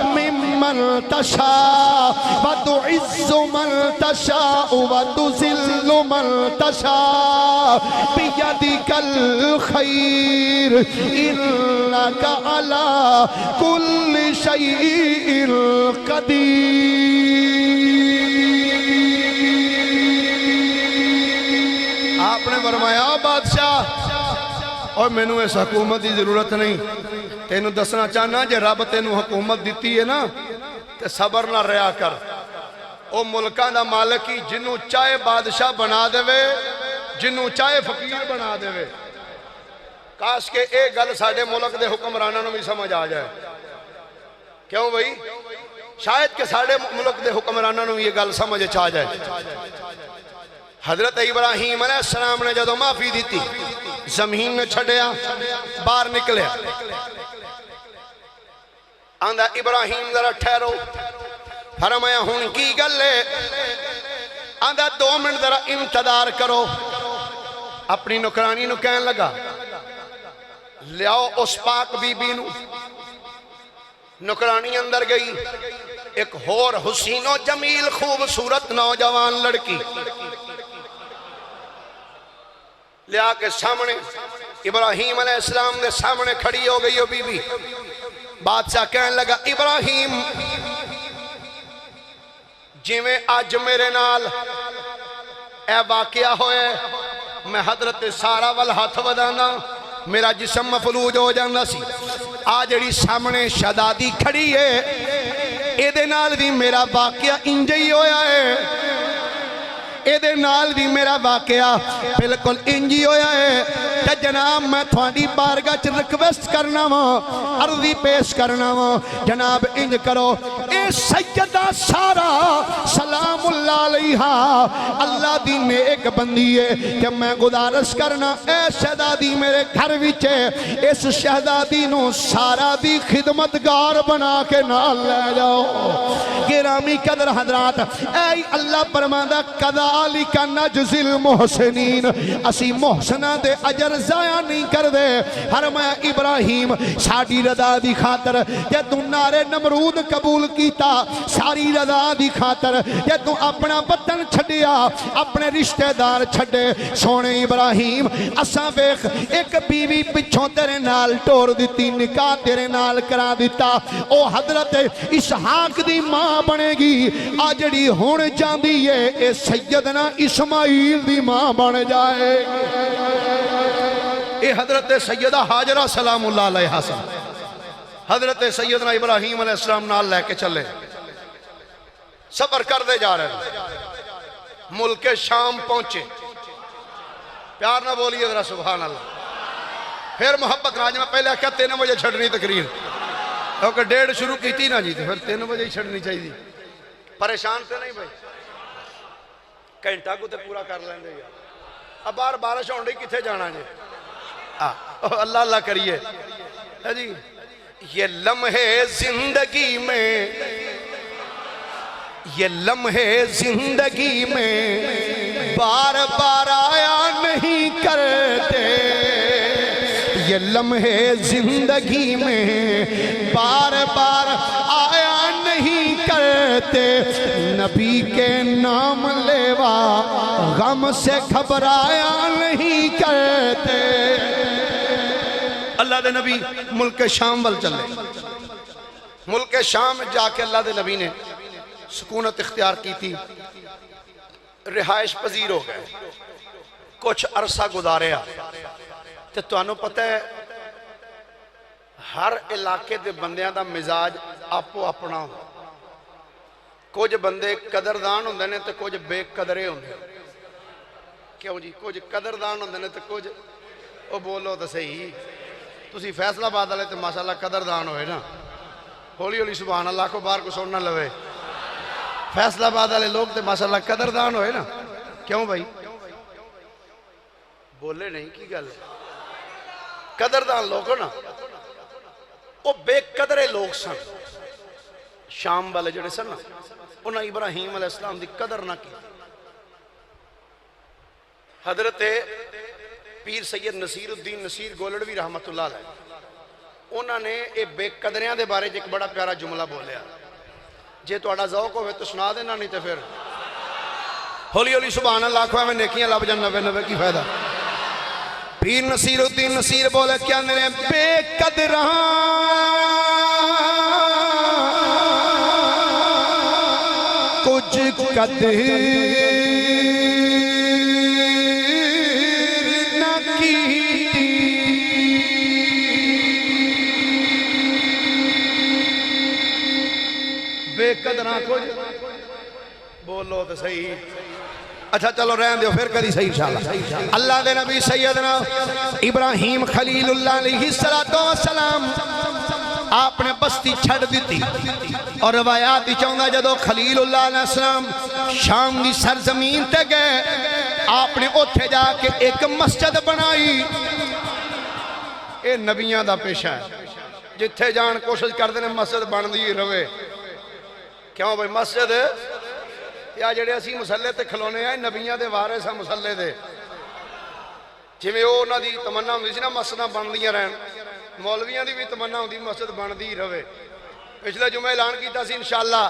ممن تشاء وتعز من تشاء وتذل من تشاء بيدك الخير إنك على كل شيء قدير آپ نے فرمایا بادشاہ اور میں نے اس حکومت کی ضرورت نہیں تینوں دسنا چاہنا جے رب تینوں حکومت دیتی ہے نا تے صبر نہ رہا کر او ملکاں دا مالک ہی جنوں چاہے بادشاہ بنا دے جنوں چاہے فقیر بنا دے کاش کہ ایک گل ساڑھے ملک دے حکمرانوں میں بھی سمجھ آ جائے کیوں بھئی شاید کہ ساڑھے ملک دے حکمرانوں میں یہ گل سمجھ آ جائے حضرت ابراہیم علیہ السلام نے جدو معافی دیتی زمین نے چھڑیا باہر نکلے آندھا ابراہیم ذرا ٹھہرو فرمایا ہون کی گلے آندھا 2 منٹ ذرا انتظار کرو اپنی نکرانی نو کہن لگا لیاؤ اس پاک بی بی نو نکرانی اندر گئی ایک ہور حسین و جمیل خوبصورت نوجوان لڑکی لیا کے سامنے ابراہیم علیہ السلام نے سامنے کھڑی ہو گئی ہو بی بی بادشاہ کہنے لگا ابراہیم جویں آج میرے نال اے واقعہ ہوئے میں حضرت سارا والہاتھ ودانا میرا جسم مفلوج ہو جانا سی آج جڑی سامنے شہزادی کھڑی ہے اے دے نال بھی میرا واقعہ انجی ہویا ہے اے دے نال بھی میرا واقعہ بلکل انجی ہویا ہے تے جناب میں تھوڑی بارگاہ چ ریکویسٹ کرنا ہوں عرضی پیش کرنا ہوں جناب انج کرو اے سیدہ سارا سلام اللہ علیہا اللہ دی نیک بندی ہے کہ میں گزارش کرنا اے شہزادی میرے گھر وچے اس شہزادی نو سارا دی خدمتگار بنا کے نال لے جاؤ گرامی قدر حضرات اے اللہ فرماندا کذالک نجزی المحسنین اسی محسنہ دے اجر ضائع نہیں کر دے فرمایا ابراہیم ساڑی رضا دی خاطر جے تو نارے نمرود قبول کیتا ساری رضا دی خاطر جے تو اپنا وطن چھڈیا اپنے رشتہ دار چھڈے سونے ابراہیم اساں ویکھ ایک بیوی پچھوں تیرے نال ٹور دیتی نکاح تیرے نال کرا دیتا او حضرت اسحاق دی ماں بنے گی آجڑی ہون جاندی ہے اے سیدنا اسماعیل دی ماں بن جائے اے حضرت سیدہ حاجرہ سلام اللہ علیہ حسن حضرت سیدنا ابراہیم علیہ السلام نال لے کے چلے سفر کر دے جا رہے ہیں ملک شام پہنچے پیار نہ بولیے ذرا سبحان اللہ پھر محبت راج میں پہلے کیا 3 بجے چھڑنی تقریر کیونکہ 1:30 شروع کی تھی نا جی تو پھر 3 بجے ہی چھڑنی چاہیے پریشان سے نہیں بھائی گھنٹہ کو تے پورا کر لیں گے اب بار بارش ہونڈی کتھے جانا جی اللہ اللہ کریے جی یہ لمحے زندگی میں یہ لمحے زندگی میں بار بار آیا نہیں کرتے یہ لمحے زندگی میں بار بار آیا نہیں کرتے نبی کے نام لیوا غم سے گھبرایا نہیں کرتے اللہ دے نبی ملک شام وال چلے. ملک شام جا کے اللہ دے نبی نے سکونت اختیار کی تھی, رہائش پذیر ہو گئے, کچھ عرصہ گزاریا. تے تانوں پتہ ہے ہر علاقے دے بندیاں دا مزاج آپو اپنا ہو. کچھ بندے قدردان ہوندے نے تے کچھ بے قدرے ہوندے. کیوں جی؟ کچھ قدردان ہوندے نے تے کچھ او بولو تے صحیح. تسی فیصلہ آباد والے تے ماشاءاللہ قدردان ہوئے نا. ہولی ہولی سبحان اللہ کو باہر کو سننا لوے. فیصلہ آباد والے لوگ تے ماشاءاللہ قدردان ہوئے نا. کیوں بھائی؟ بولے نہیں کی گل ہے؟ قدردان لوگ ہو نا. وہ بے قدرے لوگ سن. شام والے جڑے سن نا انہاں ابراہیم علیہ السلام دی قدر نہ کی. حضرت پیر سید نصیر الدین نصیر گولڑوی رحمت اللہ علیہ انہوں نے اے بے قدریاں دے بارے ایک بڑا پیارا جملہ بولیا. جے تو اڑا ذوق ہوئے تو سنا دینا, نہیں تے پھر ہولی ہولی سبحان اللہ کو ہمیں نیکیاں لب جان نوے نوے کی فائدہ. پیر نصیر الدین نصیر بولے کیا نے بے قدراں کچھ قدر نہ کی, بے قدراں کچھ بولو تو صحیح. اچھا چلو رہن دیو پھر کدی صحیح انشاءاللہ. اللہ دے نبی سیدنا ابراہیم خلیل اللہ علیہ السلام آپ نے بستی چھڑ دیتی اور روایات چاہتا جدو خلیل اللہ علیہ السلام شام دی سرزمین تے گئے آپ نے اتھے جا کے ایک مسجد بنائی. اے نبیاں دا پیشہ ہے, جتھے جان کوشش کر دینے مسجد بن دی روے. کیوں بھائی مسجد یا جڑے اسی مسلے تے کھلونے ہیں نبیاں دے وارث ہیں مسلے دے. جویں او انہاں دی تمنا ہوندی سی نا مسجداں بندیاں رہن, مولویاں دی بھی تمنا ہوندی مسجد بندی رہے. پچھلے جمعہ اعلان کیتا سی انشاءاللہ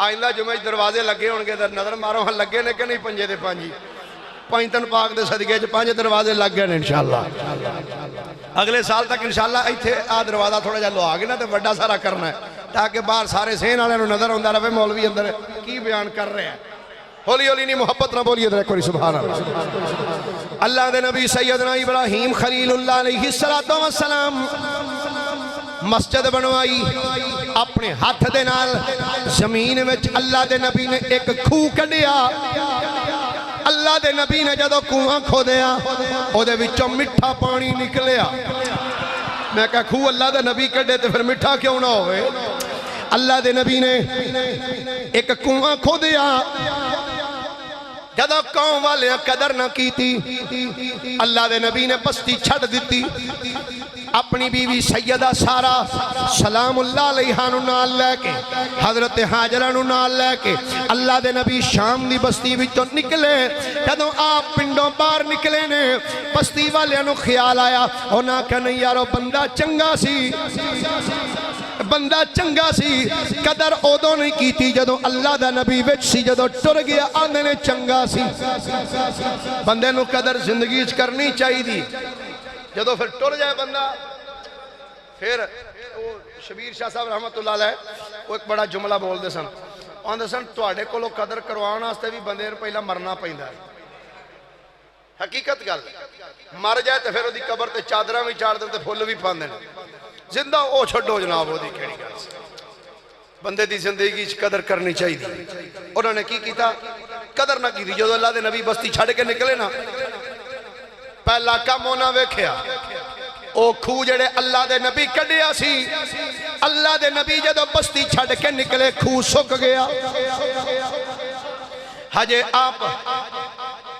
آئندہ جمعہ دروازے لگے ہون گے, نظر مارو ہاں لگے نے کہ نہیں پنجے دے پانجی پانچتن پاک دے صدقے چ 5 دروازے لگ گئے انشاءاللہ. اگلے سال تک انشاءاللہ ایتھے آ دروازہ تھوڑا جا لوا کے نا تے بڑا سارا کرنا ہے تاکہ باہر سارے سین والے نو نظر ہوندا رہے مولوی اندر کی بیان کر رہے ہیں. ہولی ہولی نہیں محبت نہ بولیے ذرا کوئی سبحان اللہ. اللہ دے نبی سیدنا ابراہیم خلیل اللہ علیہ السلام مسجد بنوائی اپنے ہاتھ دے نال. زمین وچ اللہ دے نبی نے ایک کھو کڈیا. اللہ دے نبی نے جدو کنواں کھودیا او دے وچوں میٹھا پانی نکلیا. میں کہا کھو اللہ دے نبی کڈے تے پھر میٹھا کیوں نہ ہوئے. اللہ دے نبی نے ایک کنواں کھودیا. جدو قوم والے قدر نہ کی تھی اللہ دے نبی نے بستی چھڑ دیتی. اپنی بیوی سیدہ سارا سلام اللہ علیہ نو نال لے کے حضرت حاجرہ نو نال لے کے اللہ دے نبی شام دی بستی وچوں نکلے. جدوں آپ پنڈوں باہر نکلے نے بستی والے نو خیال آیا انہاں کہ نہیں یارو بندہ چنگا سی, بندہ چنگا سی. قدر اودوں نہیں کیتی جدوں اللہ دا نبی وچ سی. جدوں ٹر گیا آندے نے چنگا سی. بندے نو قدر زندگی چ کرنی چاہیے دی. جدو پھر ٹر جائے بندہ پھر شبیر شاہ صاحب رحمت اللہ علیہ وہ ایک بڑا جملہ بول دے سن. آندے سن تواڈے کولوں قدر کروانا واسطے بھی بندے نے پہلا مرنا پیندا ہے. حقیقت گل مر جائے تے پھر اودی قبر تے چادراں بھی چاڑ دے تے پھل بھی پاندے نے. زندہ او چھڈو جناب اودی کیڑی گل سی. بندے دی زندگی وچ قدر کرنی چاہیے. انہوں نے کی کیتا قدر نہ کیتی. جدوں اللہ دے نبی بستی چھڈ کے نکلے نا پہلا کام انہاں ویکھیا او کھو جڑے اللہ دے نبی کڈیا سی. اللہ دے نبی جدوں بستی چھڈ کے نکلے کھو سک گیا. ہجے آپ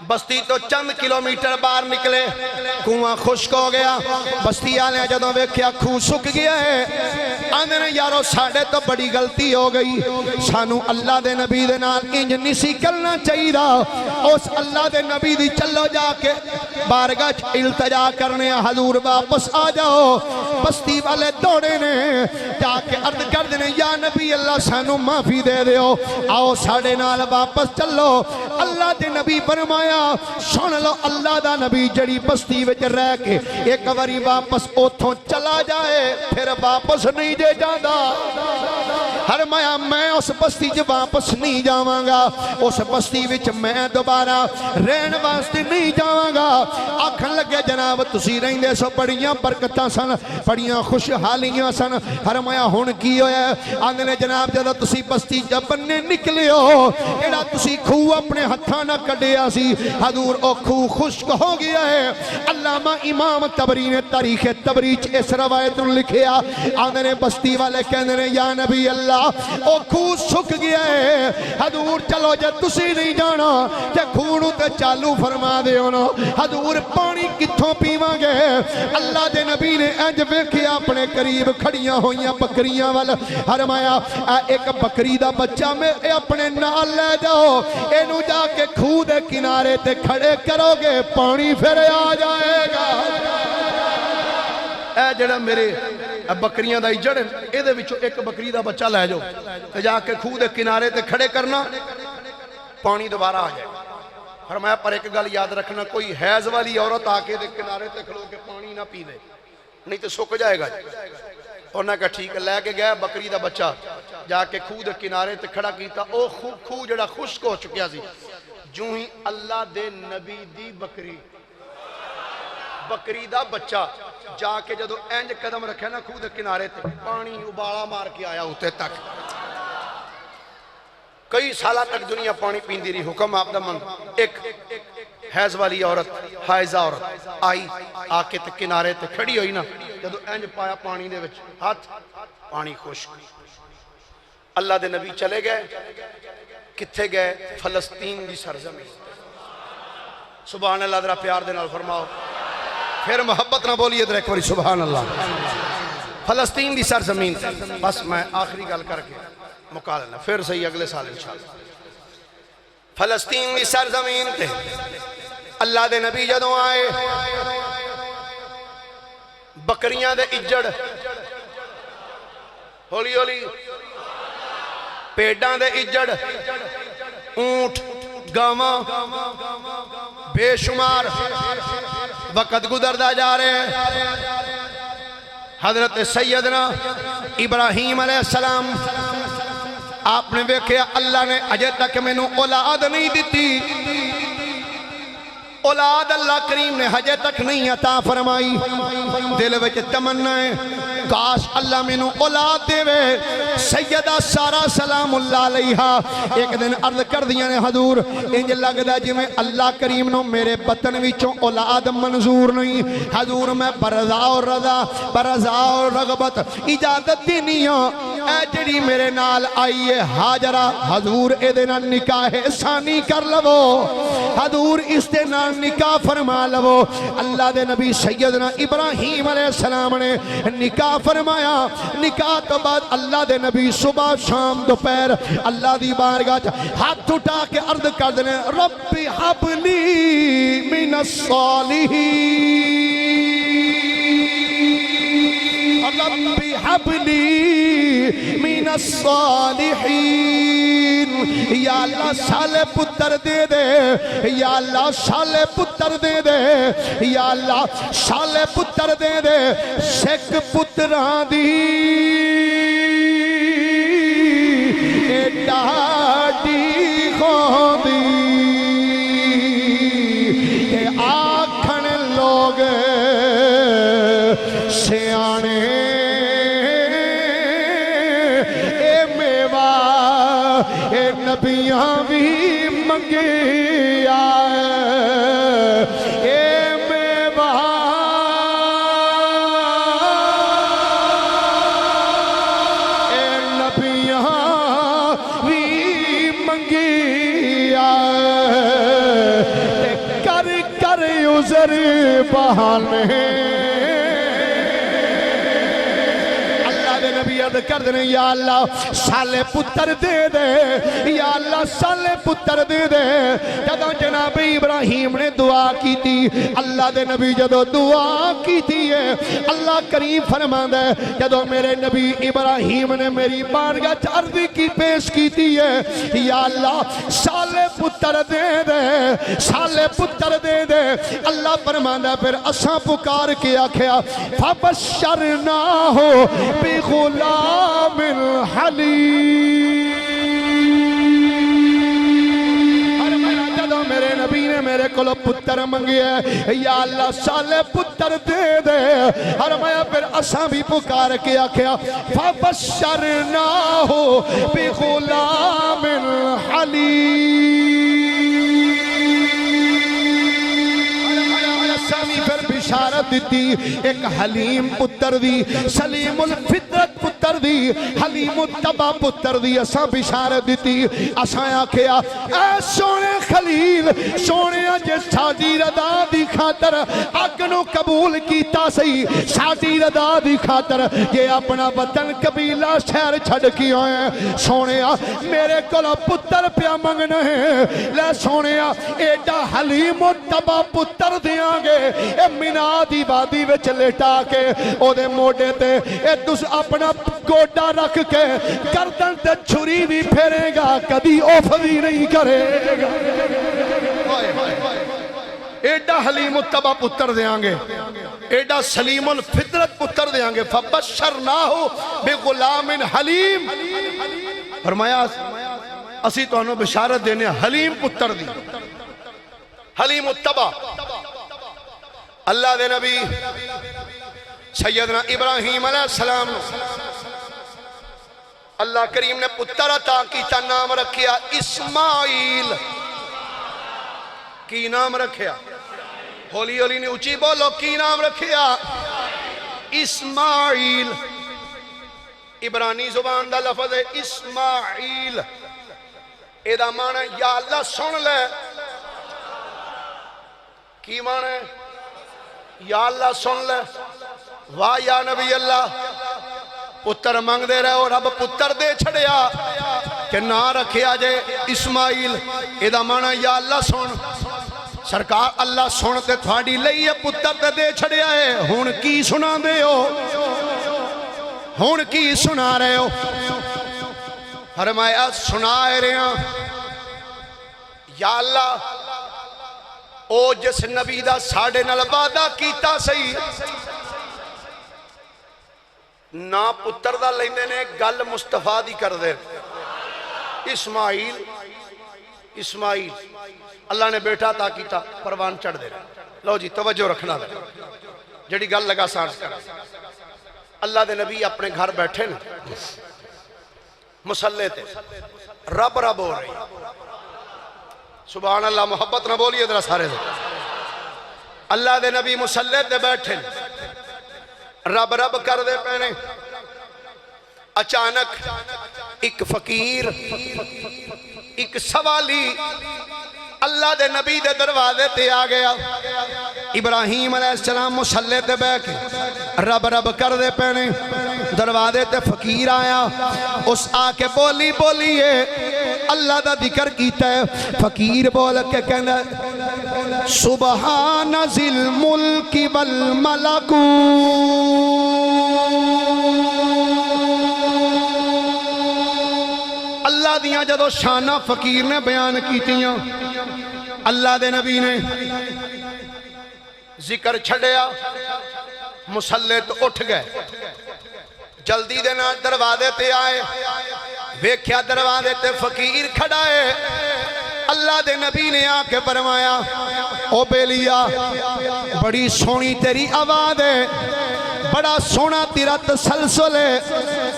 بستی تو چند کلومیٹر باہر نکلے کنواں خشک ہو گیا. بستی آنے جدوں ویکھیا کھو سک گیا ہے آندے نے یارو ساڑھے تو بڑی غلطی ہو گئی. سانو اللہ دے نبی دے نال انج نسی کرنا چاہیے. اس اللہ دے نبی دی چلو جا کے بارگاہ التجا کرنے حضور واپس آ جاؤ. بستی والے دوڑے نے جا کے عرض کر دینے یا نبی اللہ سانو معافی دے دیو آؤ ساڑے نال واپس چلو اللہ دے نبی فرمایا سن لو اللہ دا نبی جڑی بستی وچ رہ کے ایک واری واپس اوتھوں چلا جائے پھر واپس نہیں دے جاندہ فرمایا میں اس بستی جو واپس نہیں جاواں گا اس بستی وچ میں دوبارہ رہن واسطے نہیں جاواں گا آکھن لگے جناب تسی رہندے سو بڑیاں برکتاں سن بڑیاں خوشحالیاں سن فرمایا ہن کی ہویا آندے نے جناب جدوں تسی بستی بننے نکلے ہو ایڑا تسی کھو اپنے ہتھاں نہ کڈیا سی حضور او کھو خشک ہو گیا ہے علامہ امام طبری نے تاریخ طبری چ اس روایت نو لکھیا آندے نے بستی والے کہندے نے یا نبی اللہ او کھو سک گیا ہے حضور چلو جے تسی نہیں جانا تے کھو نو تے چالو فرما دیو نا حضور پانی کتھوں پیواں گے اللہ دے نبی نے انج ویکھیا اپنے قریب کھڑیاں ہوئیاں بکریاں وال فرمایا ایک بکری دا بچہ میں اپنے نال لے جاؤ اینو جا کے کھو دے کنارے تے کھڑے کرو گے پانی پھر آ جائے گا اے جڑا میرے بکریاں دا اجڑ اے دے وچوں ایک بکری دا بچہ لے جاؤ تے جا کے کھو دے کنارے تے کھڑے کرنا پانی دوبارہ آ جائے فرمایا پر ایک گل یاد رکھنا کوئی حیض والی عورت آکے دے کنارے تے کھلو کے پانی نہ پی دے نہیں تو سک جائے گا اور نہ کہا ٹھیک ہے لے کے گیا بکری دا بچہ جا کے کھو دے کنارے تے کھڑا کیتا او کھو جڑا خشک ہو چکیا سی جو ہی اللہ دے نبی دی بکری دا بچہ جا کے جدو اینج قدم رکھے نا کھو دے کنارے تے پانی ابالا مار کے آیا ہوتے تک کئی سالہ تک دنیا پانی پین دی رہی حکم آپ دا مند ایک حیض والی عورت حائزہ عورت آئی آکے تے کنارے تے کھڑی ہوئی نا جدو اینج پایا پانی دے وچ ہاتھ پانی خشک اللہ دے نبی چلے گئے کتھے گئے فلسطین دی سرزمین سبحان اللہ ذرا پیار دے نال فرماؤ پھر محبت نہ بولیے در ایک باری سبحان اللہ فلسطین دی سرزمین تھی بس میں آخری گل کر کے مکا لینا پھر صحیح اگلے سال انشاءاللہ فلسطین دی سرزمین تھی اللہ دے نبی جدوں آئے بکریاں دے اجڑ ہولی ہولی پیڑاں دے اجڑ اونٹ گاواں بے شمار وقت گزردا جا رہے ہیں حضرت سیدنا ابراہیم علیہ السلام آپ نے دیکھا اللہ نے اجے تک میں نو اولاد نہیں دیتی اولاد اللہ کریم نے حجے تک نہیں عطا فرمائی دل وچ تمنا ہے کاش اللہ میں نو اولاد دے وے سیدہ سارہ سلام اللہ علیہا ایک دن عرض کر دیا نے حضور انج لگ دا جی میں اللہ کریم نو میرے بطن وچوں اولاد منظور نہیں حضور میں برضا اور رضا برضا اور رغبت اجازت دینیاں اے جڑی میرے نال آئیے حاجرہ حضور اے دینا نکاح ثانی کر لو حضور اس دینا نکاح فرما لو اللہ دے نبی سیدنا ابراہیم علیہ السلام نے نکاح فرمایا نکاح تو بعد اللہ دے نبی صبح شام دوپہر اللہ دی بارگاہ ہاتھ اٹھا کے عرض کر دینے ربی حب لی من الصالحین ربی حب لی من الصالحین یا اللہ سالے پتر دے دے یا اللہ سالے پتر دے دے یا اللہ سالے پتر دے دے سکھ پتران دی ڈاڈی خوندی کہ آکھن لوگ سیانے نبیاں بھی منگیا اے میوہ اے نبیاں بھی منگیا کر کر عذر بہانے اللہ دے نبی عرض کر دیں یا اللہ سالے پتر دے دے، یا اللہ سالے پتر دے دے۔ جدو جناب ابراہیم نے دعا کی تھی، اللہ دے نبی جدو دعا کی تھی ہے، اللہ کریم فرماندا ہے جدو میرے نبی ابراہیم نے میری بارگاہ عرض کی پیش کی تھی ہے، یا اللہ سالے پتر دے دے، سالے پتر دے دے۔ اللہ فرماندا ہے پھر اساں پکار کے آکھیا فبشرناہ بغلام حلیم۔ میرے نبی نے میرے کولو پتر منگیا ہے، یا اللہ سالے پتر دے دے۔ فرمایا پھر اساں بھی پکار کے آکھیا فبشرناہ بغلام حلیم۔ پھر بشارت دیتی ایک حلیم پتر دی، سلیم الفطرت پتر دی، حلیم الطبع پتر دی۔ اساں بشارت دیتی، اساں آکھیا اے سونے خلیل، سونے جے ساڈی رضا دی خاطر اگ نو قبول کیتا سی، ساڈی رضا دی خاطر یہ اپنا وطن قبیلہ شہر چھڑ کی ہوئے، سونے میرے کولو پتر پیا منگنا ہے، لے سونے ایڈا حلیم الطبع پتر دیاں گے، اے مینا دی وادی وچ لٹا کے او دے موڈے تے اے تس اپنا گوڈا رکھ کے گردن تے چھری بھی پھیرے گا، کدی اوف بھی نہیں کرے گا۔ ایڈا حلیم الطبع پتر دیاں گے، ایڈا سلیم الفطرت پتر دیاں گے۔ فبشرناہ بغلام حلیم۔ فرمایا اسی تو انہوں بشارت دینے حلیم پتر دی، حلیم الطبع۔ اللہ دے نبی سیدنا ابراہیم علیہ السلام اللہ کریم نے پتر عطا کیتا، نام رکھیا اسماعیل۔ کی نام رکھیا؟ ہولی ہولی نے اچھی بولو، کی نام رکھیا؟ اسماعیل۔ عبرانی زبان دا لفظ ہے اسماعیل، ایدہ معنی یا اللہ سن لے۔ کی معنی؟ یا اللہ سن لے، واہ یا نبی اللہ پتر مانگ دے رہے ہو، رب پتر دے چھڑیا کہ نہ رکھیا جے اسماعیل۔ ایدہ معنی یا اللہ سن، سرکار اللہ سن تے تھوڑی لئی ہے پتر تے دے چھڑیا ہے، ہون کی سنا دے ہو، ہون کی سنا رہے ہو؟ فرمایا سنا رہے ہیں یا اللہ او جس نبی دا ساڑھے نال وعدہ کیتا سی، نا پتر دا لیندے نے گل مصطفیٰ دی کر دے۔ اسماعیل، اسماعیل اللہ نے بیٹا تا کیتا، پروان چڑھ دے۔ لو جی توجہ رکھنا دے، جڑی گل لگا سانس کر۔ اللہ دے نبی اپنے گھر بیٹھے نا مسلح تے، رب رب ہو رہی، سبحان اللہ، محبت نہ بولیے ذرا سارے دے۔ اللہ دے نبی مسلح تے بیٹھے رب رب کر دے پہنے، اچانک ایک فقیر، ایک سوالی اللہ دے نبی دے دروازے تے آ گیا۔ ابراہیم علیہ السلام مسلح تے بیٹھ کے رب رب کر دے پہنے، دروازے تے فقیر آیا، اس آ کے بولی بولیے اللہ دا ذکر کیتا ہے۔ فقیر بول کے کہنا سبحان ذی الملک والملکوت، اللہ دیاں جدو شانہ فقیر نے بیان کیتیاں، اللہ دے نبی نے ذکر چھڑیا، مسلح تو اٹھ گئے، جلدی دینا دروازے تے آئے، ویکھیا دروازے تے فقیر کھڑا ہے۔ اللہ دے نبی نے آ کے فرمایا او بیلیا بڑی سونی تیری آواز ہے، بڑا سونا تیرا تسلسل ہے،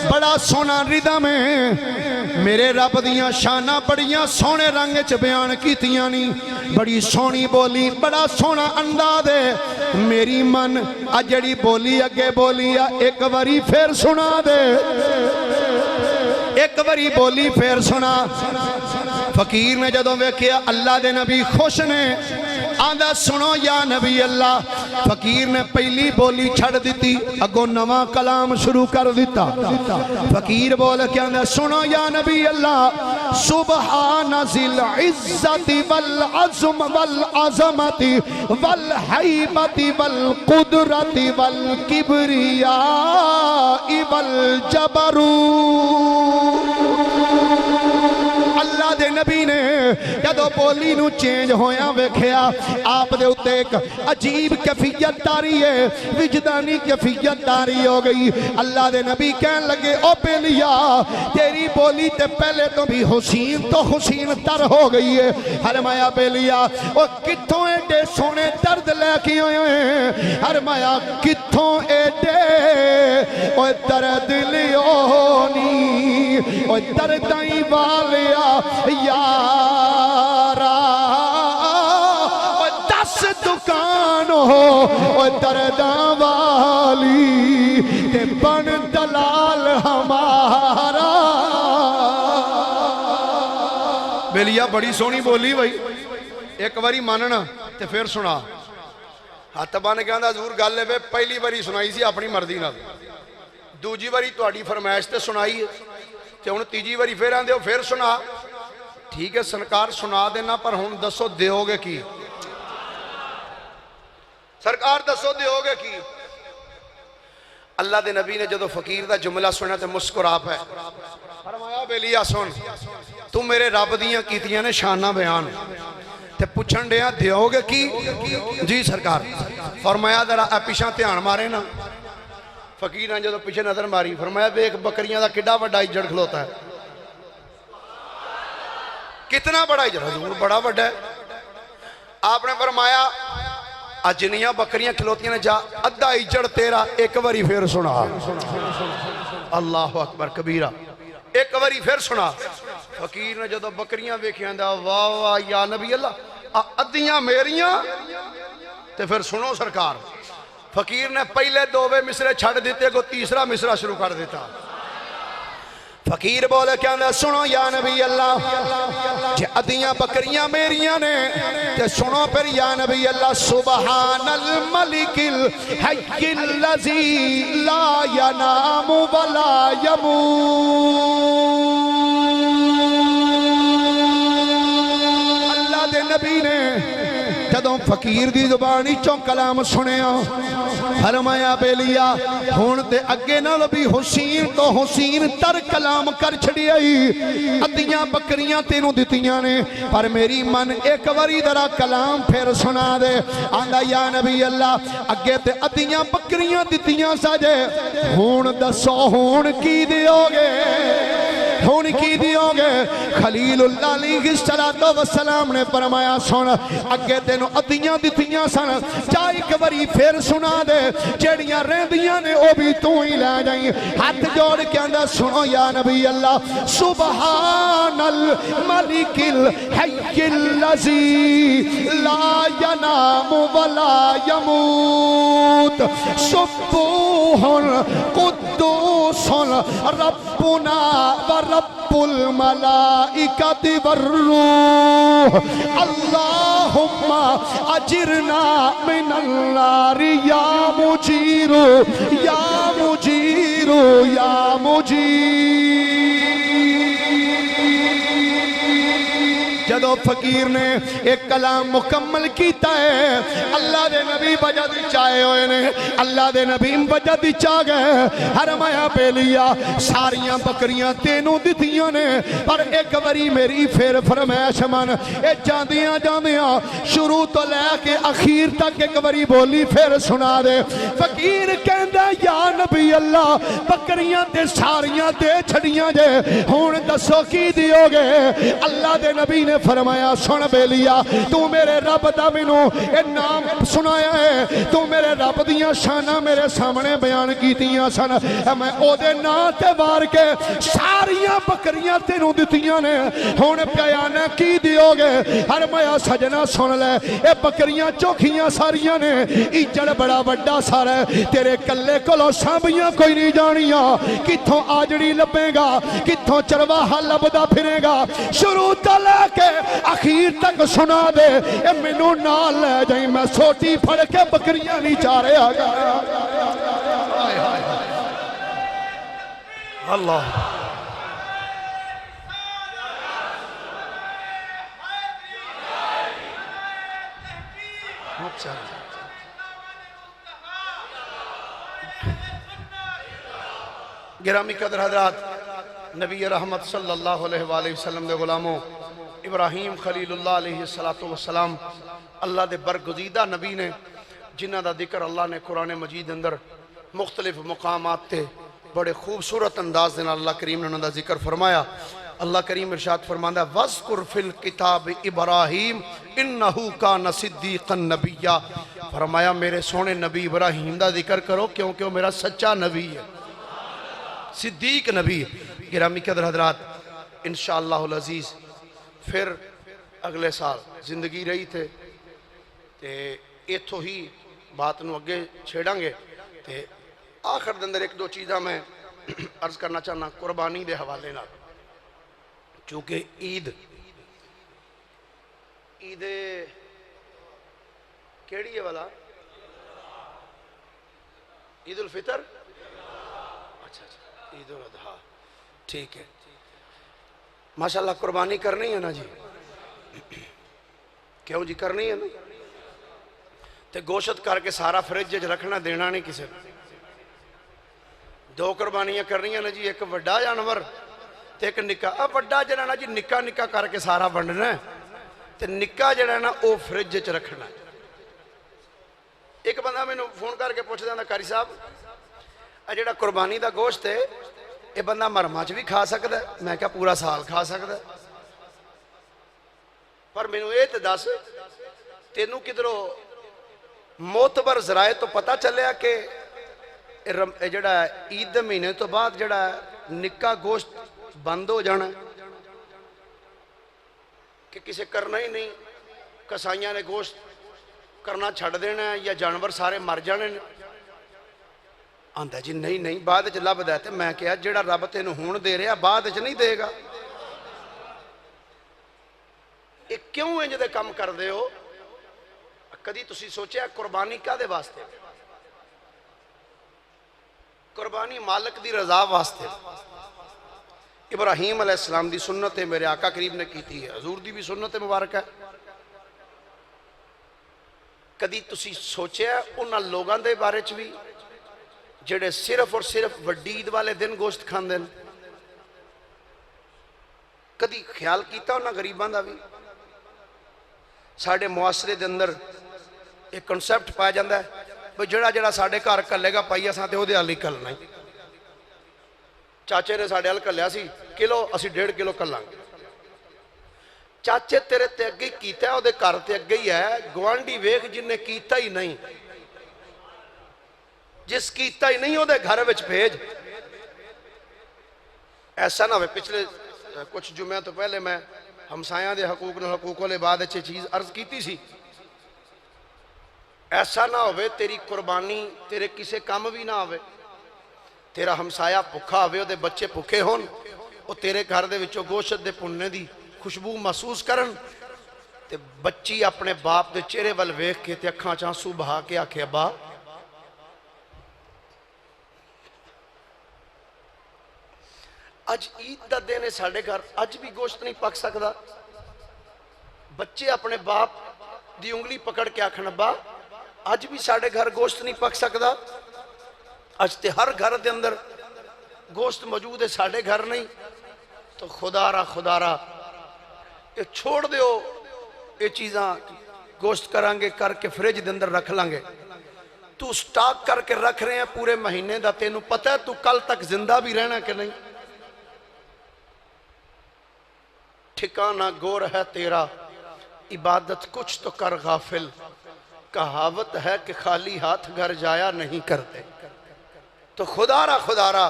بڑا سونا ردم ہے، میرے رب دیاں شانہ بڑیاں سونے رنگ چ بیان کیتیاں نہیں، بڑی سونی بولی، بڑا سونا انداز ہے، میری من اجڑی بولی اگے بولی ایک واری پھر سنا دے، ایک واری بولی پھر سنا۔ فقیر نے جدوں ویکھیا اللہ دے نبی خوش نے، آندا سنو یا نبی اللہ فقیر نے پہلی بولی چھڑ دیتی اگو نواں کلام شروع کر دیتا فقیر بول کے آندا سنو یا نبی اللہ سبحان ذی العزت والعظم والعظمت والحیبت والقدرت والکبریاء والجبروت اللہ دے نبی نے جدو بولی نو چینج ہویا ویکھیا آپ دے اتے ایک عجیب کیفیت تاری ہے وجدانی کیفیت تاری ہو گئی اللہ دے نبی کہن لگے او بیلیا تیری بولی تے پہلے تو بھی حسین تو حسین تر ہو گئی ہے فرمایا بیلیا او کتھوں ایڈے سونے درد لے کے ہوئے ہیں فرمایا کتھوں ایڈے او درد لیونی او دردائیں والیا یارا دس دکان ہو درداں والی تے بن دلال ہمارا بیلیا بڑی سونی بولی بھائی ایک باری ماننا تے پھر سنا ہاتھ بن کے آندا حضور گل ہے پہلی باری سنائی سی اپنی مرضی نال دوجی باری تہاڈی فرمائش تے سنائی ہے تے ہن تیجی باری پھر آندے ہو پھر سنا ٹھیک ہے سرکار سنا دینا پر ہن دسو دیو گے کی سرکار دسو دیو گے کی اللہ دے نبی نے جدو فقیر دا جملہ سنا تے مسکرا پے فرمایا بیلیا سن تو میرے رب دیاں کیتیاں نے شانہ بیان تے پوچھن دیا دیو گے کی جی سرکار فرمایا ذرا پیچھے دھیان مارے نا فقیر نے جدو پیچھے نظر ماری فرمایا ایک بکریاں دا کڈا بڑا اجڑ کھلوتا ہے کتنا بڑا اجڑ حضور بڑا بڑا ہے آپ نے فرمایا جنیاں بکریاں کھلوتیاں نے جا ادھا اجڑ تیرا ایک واری پھر سنا اللہ اکبر کبیرہ ایک واری پھر سنا فقیر نے جدو بکریاں ویکھیاں دا واہ واہ یا نبی اللہ ادھیاں میریاں تے پھر سنو سرکار فقیر نے پہلے دووے مصرے چھڑ دیتے کو تیسرا مصرہ شروع کر دیتا فقیر بولے کیا اندھا سنو یا نبی اللہ جے ادھیاں بکریاں میریاں نے تے سنو پھر یا نبی اللہ سبحان الملک الحی اللذی لا ینام ولا یموت اللہ دے نبی نے جدوں فقیر دی زبانی چوں کلام سنیا فرمایا بیلیا ہون تے اگے نال بھی حسین تو حسین تر کلام کر چھڑی آئی ادیاں بکریاں تینوں دتیاں نے پر میری من ایک واری ذرا کلام پھر سنا دے آندا یا نبی اللہ اگے تے ادیاں بکریاں دتیاں ساجے ہون دسو ہون کی دیو گے ہون کی دیو گے خلیل اللہ علیہ السلام نے فرمایا سن اگے تینوں ادیاں دتیاں سن چاہ ایک واری پھر سنا دے جیڑیاں رہندیاں نے او بھی تو ہی لے جائیں ہاتھ جوڑ کے اندر سنو یا نبی اللہ سبحان الملک الحی اللذی لا ینام ولا یموت سبوح قدوس ربنا ورب الملائکت والروح اللہم اجرنا من النار یا مجیر یا مجیر یا مجیر جدو فقیر نے ایک کلام مکمل کیتا ہے اللہ دے نبی بجا دی چاہے ہوئے نے اللہ دے نبی بجا دی چاہ گئے حرمایا بیلیا ساریاں بکریاں تینوں دیتیاں نے پر ایک بری میری پھر فرمائش من اے جاندیاں جاندیاں شروع تو لے کے اخیر تک ایک بری بولی پھر سنا دے فقیر کہندہ یا نبی اللہ بکریاں تے ساریاں تے چھڑیاں جے ہون دسو کی دیو گے اللہ دے نبی نے فرمایا سن بیلیا تو میرے رب دا مینوں اے نام سنایا ہے تو میرے رب دیاں شانہ میرے سامنے بیان کیتیاں سن میں او دے نا تے وار کے ساریاں بکریاں تینوں دتیاں نے ہون پیانا کی دیو گے ہر میا سجنا سن لے اے بکریاں چوکھیاں ساریاں نے اجڑ بڑا بڑا سارا تیرے کلے کلو سامبیاں کوئی نہیں جانیاں کتھوں آجڑی لبے گا کتھوں چرواہا لبدا پھرے گا شروع تو لے کے اخیر تک سنا دے اے مینوں نال لے جائیں میں سوٹی پھڑ کے بکریاں نہیں چاریا گا اللہ گرامی قدر حضرات، نبی رحمت صلی اللہ علیہ وآلہ وسلم دے غلاموں، ابراہیم خلیل اللہ علیہ السلام اللہ دے برگزیدہ نبی نے، جنہ دا ذکر اللہ نے قرآن مجید اندر مختلف مقامات تے بڑے خوبصورت انداز دے نال اللہ کریم نے انہوں دا ذکر فرمایا۔ اللہ کریم ارشاد فرماندہ ہے وَذْكُرْ فِي الْكِتَابِ ابراہیم اِنَّهُ كَانَ صِدِّيقًا نَبِيًّا، فرمایا میرے سونے نبی ابراہیم دا ذکر کرو کیونکہ وہ میرا سچا نبی ہے، صدیق نبی۔ گرامی قدر حضرات، انشاءاللہ العزیز پھر اگلے سال زندگی رہی تھے تے ایتھو ہی بات نو اگے چھیڑاں گے تے آخر دندر ایک دو چیزاں میں عرض کرنا چاہنا قربانی دے حوالے نہ، چونکہ عید کیڑی ہے والا عید الفطر، اچھا عید الاضحیٰ، ٹھیک ہے ماشاءاللہ قربانی کرنی ہے نا جی، کیوں جی کرنی ہے نا، تے گوشت کر کے سارا فریج رکھنا دینا نہیں کسی دو قربانیاں کرنی ہے نا جی، ایک وڈا جانور تے ایک نکا، اب وڈا جڑا نا جی نکا نکا کر کے سارا بنڈنا ہے تے نکا جڑا نا او فریج رکھنا ہے۔ ایک بندہ میں نے فون کر کے پوچھ دینا کاری صاحب جڑا قربانی دا گوشت ہے یہ بندہ مرما چ بھی کھا سکتا ہے؟ میں کہا پورا سال کھا سکتا ہے، پر میں نے یہ تے دس تینوں کدھروں معتبر ذرائع تو پتہ چلیا کہ جڑا عید دے مہینے تو بعد جڑا نکا گوشت بند ہو جانا کہ کسے کرنا ہی نہیں، کسائیاں نے گوشت کرنا چھڑ دینا ہے یا جانور سارے مر جانے نے؟ آندہ جی نہیں بعد چ لب دیتے، میں کہا جڑا رب تینوں ہون دے رہا بعد چ نہیں دے گا، یہ کیوں انج دے کم کر دے ہو؟ کدی تسی سوچیا قربانی کا دے واسطے؟ قربانی مالک دی رضا واسطے۔ ابراہیم علیہ السلام دی سنت ہے، میرے آقا کریم نے کی تھی ہے، حضور دی بھی سنت مبارک ہے۔ کدی تسی سوچیا انہاں لوگاں دے بارے چ بھی جڑے صرف اور صرف وڈی عید والے دن گوشت کھاندے ہیں؟ کدی خیال کیتا انہاں غریباں دا بھی؟ ساڑھے معاشرے دے اندر ایک کنسپٹ پایا جاندہ ہے بھئی جڑا ساڑھے کار کلے گا پائیا ساں تے ہو دے علی کل نہیں، چاچے نے ساڑھے علی کلیا سی کلو اسی 1.5 کلو کلانگے، چاچے تیرے تے اگئی کیتا ہے او دے کار تے اگئی ہے، گوانڈی ویک جن نے کیتا ہی نہیں، جس کیتا ہی نہیں ہو دے گھر وچ بھیج۔ ایسا نہ ہوئے، پچھلے کچھ جمعہ تو پہلے میں ہمسایاں دے حقوق نے حقوق والے بعد اچھے چیز عرض کیتی سی، ایسا نہ ہوئے تیری قربانی تیرے کسے کام بھی نہ ہوئے، تیرا ہمسایہ بھکھا ہوئے دے بچے بھکھے ہون، وہ تیرے گھر دے وچوں گوشت دے پننے دی خوشبو محسوس کرن تے بچی اپنے باپ دے چہرے ول ویکھ کے تے اکھاں چانسو بہا کے آکھے ابا اج عید دا دینے ساڑھے گھر اج بھی گوشت نہیں پک سکدا، بچے اپنے باپ دی انگلی پکڑ کے آکھن ابا اج بھی ساڑھے گھر گوشت نہیں پک سکدا، اج تے ہر گھر دے اندر گوشت موجود ہے ساڑھے گھر نہیں، تو خدا را یہ چھوڑ دیو، یہ چیزاں گوشت کرانگے کر کے فریج دے اندر رکھ لانگے، تو سٹاک کر کے رکھ رہے ہیں پورے مہینے دا، تینوں پتہ ہے تو کل تک زندہ بھی رہنا کہ نہیں؟ ٹھکانہ گور ہے تیرا عبادت کچھ تو کر غافل، کہاوت ہے کہ خالی ہاتھ گھر جایا نہیں کرتے، تو خدا را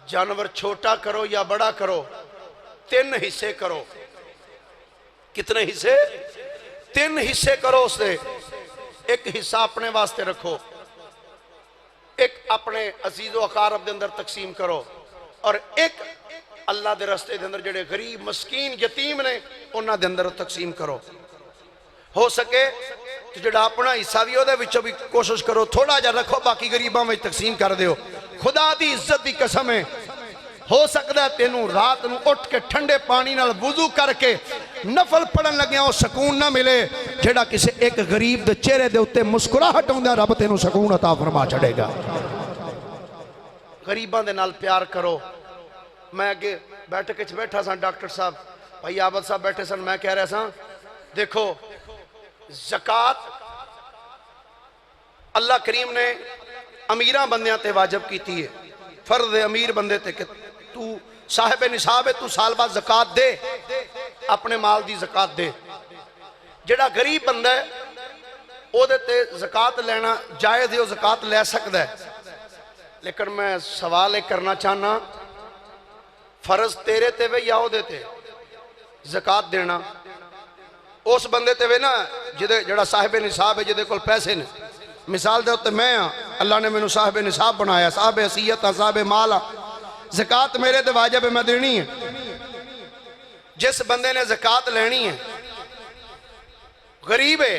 جانور چھوٹا کرو یا بڑا کرو 3 حصے کرو، کتنے حصے؟ 3 حصے کرو اس نے، ایک حصہ اپنے واسطے رکھو، ایک اپنے عزیز و اقارب دے اندر تقسیم کرو، اور ایک اللہ دے رستے دے اندر جڑے غریب مسکین یتیم نے انہاں دے اندر تقسیم کرو، ہو سکے تو جڑا اپنا حصہ بھی دے وچوں بھی کوشش کرو تھوڑا جا رکھو، باقی غریباں میں تقسیم کر دیو۔ خدا دی عزت دی قسم ہے، ہو سکتا ہے تینوں رات نو اٹھ کے ٹھنڈے پانی نال وضو کر کے نفل پڑھن لگیا وہ سکون نہ ملے جڑا کسی ایک غریب دے چہرے دے اتے مسکراہٹ ہوندا رب تینوں سکون عطا فرما چھڑے گا۔ غریباں دے نال پیار کرو۔ میں اگے بیٹھک وچ بیٹھا سا، ڈاکٹر صاحب بھائی عابد صاحب بیٹھے سن، میں کہہ رہا سا دیکھو زکوٰۃ اللہ کریم نے امیراں بندیاں تے واجب کیتی ہے، فرض امیر بندے تے کہ تو صاحب نصاب ہے، تو سال بعد زکوٰۃ دے، اپنے مال دی زکوٰۃ دے۔ جڑا غریب بندہ ہے او دے تے زکوٰۃ لینا جائز ہے، وہ زکوٰۃ لے سکتا ہے، لیکن میں سوال ایک کرنا چاہنا، فرض تیرے تے وے یا او دے تے زکوٰۃ دینا؟ اس بندے تے وے نا جڑا صاحب نصاب ہے، جدے کول پیسے نے۔ مثال دے ہوتے میں ہاں، اللہ نے میں صاحب نصاب بنایا، صاحب حیثیت ہاں، صاحب مال ہاں، زکوٰۃ میرے تے واجب ہے، میں دینی ہے۔ جس بندے نے زکوٰۃ لینی ہے غریب ہے،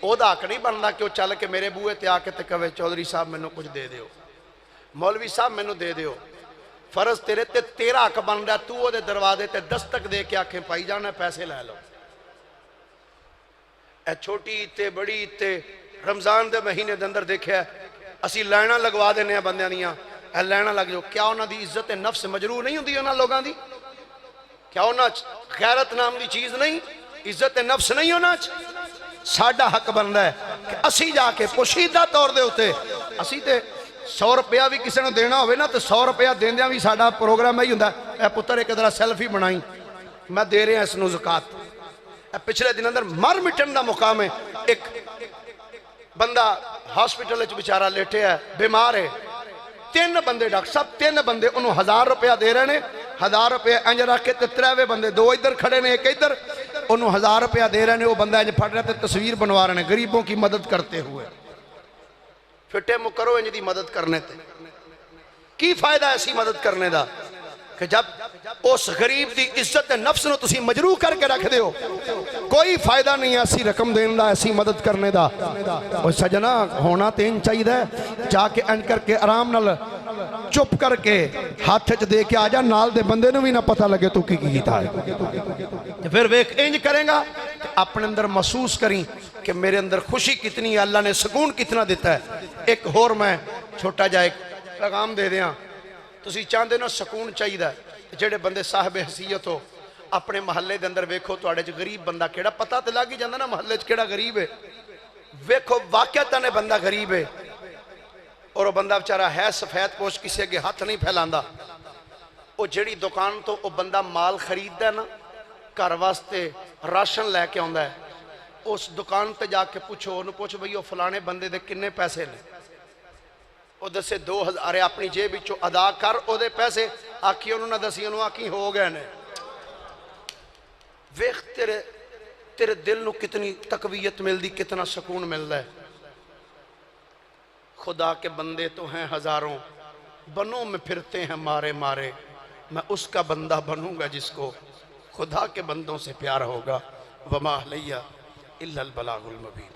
او دا حق نہیں بنتا کہ وہ چل کے میرے بوئے تے آ کے تے کہے چودھری صاحب مینوں کچھ دے دیو، مولوی صاحب مینوں دے دیو۔ فرض تیرے تے تیرا حق بن رہا، تو دے دروازے تے دستک دے کے آنکھیں پائی جانا پیسے لے لو۔ اے چھوٹی تے بڑی تے رمضان دے مہینے دے اندر دیکھیا اسی لائناں لگوا دینے ہیں بندیاں دیاں، اے لائناں لگ جو، کیا انہاں دی عزت نفس مجروح نہیں ہوندی انہاں لوگاں دی؟ کیا انہاں غیرت نام دی چیز نہیں، عزت نفس نہیں ہونا؟ ساڈا حق بندا ہے کہ اسی جا کے پوشیدہ طور دے ہوتے اسی تے 100 روپیہ بھی کسی نے دینا ہوئے نا تو 100 روپیہ دیندیاں بھی ساڈا پروگرام ہے ہی ہوندا ہے، اے پتر ایک ذرا سیلفی بنائی، میں دے رہے ہیں اس نو زکوٰۃ۔ پچھلے دن اندر مر مٹن دا مقام ہے، ایک بندہ ہاسپٹل وچ بیچارہ لیٹے ہے، بیمار ہے، 3 بندے ڈاکٹر صاحب 3 بندے انہوں 1000 روپیہ دے رہے ہیں، 1000 روپیہ انج رکھ کے 3 بندے 2 ادھر کھڑے نے ایک ادھر، انہوں 1000 روپیہ دے رہے ہیں، وہ بندہ انج پھڑ رہے تھے تصویر بنوا رہے ہیں غریبوں کی مدد کرتے ہوئے۔ فٹے مکرو انج دی مدد کرنے تے کی فائدہ ایسی مدد کرنے دا کہ جب اس غریب دی عزت نفس نو تسی مجروح کر کے رکھ دے ہو، کوئی فائدہ نہیں ایسی رقم دین دا، ایسی مدد کرنے دا۔ وہ سجنا ہونا تین چاہیے دا جا کے انج کر کے آرام نال چپ کر کے ہاتھ چ دے کے آجا، نال دے بندے نو بھی نہ پتہ لگے تو کی کیتا ہے۔ پھر ویک انج کریں گا اپنے اندر محسوس کریں کہ میرے اندر خوشی کتنی ہے، اللہ نے سکون کتنا دیتا ہے۔ ایک اور میں چھوٹا جا ایک پیغام دے دیاں، تسی چاہندے نا سکون چاہیے دا، جڑے بندے صاحب حیثیت ہو اپنے محلے دے اندر ویکھو تواڈے چ غریب بندہ کیڑا پتہ تے لگ ہی جاندا نا محلے چ کیڑا غریب ہے، ویکھو واقعتاً بندہ غریب ہے اور وہ بندہ بیچارہ ہے سفید پوش، کسی اگے ہاتھ نہیں پھیلاندا، وہ جڑی دکان تو وہ بندہ مال خریددا ہے نا گھر واسطے راشن لے کے آندا ہے، اس دکان تے جا کے پوچھو، انہوں پوچھو بھئی وہ فلانے بندے دے کنے پیسے نے، وہ دسے 2000 اپنی جیب وچوں ادا کر او دے پیسے، آکھی انہوں نے دسی انہوں آکھی ہو گئے نے۔ ویخ تیرے دل نو کتنی تقویت مل دی، کتنا سکون مل ہے۔ خدا کے بندے تو ہیں ہزاروں، بنوں میں پھرتے ہیں مارے مارے، میں اس کا بندہ بنوں گا جس کو خدا کے بندوں سے پیار ہوگا۔ وما علیہ الا البلاغ المبین۔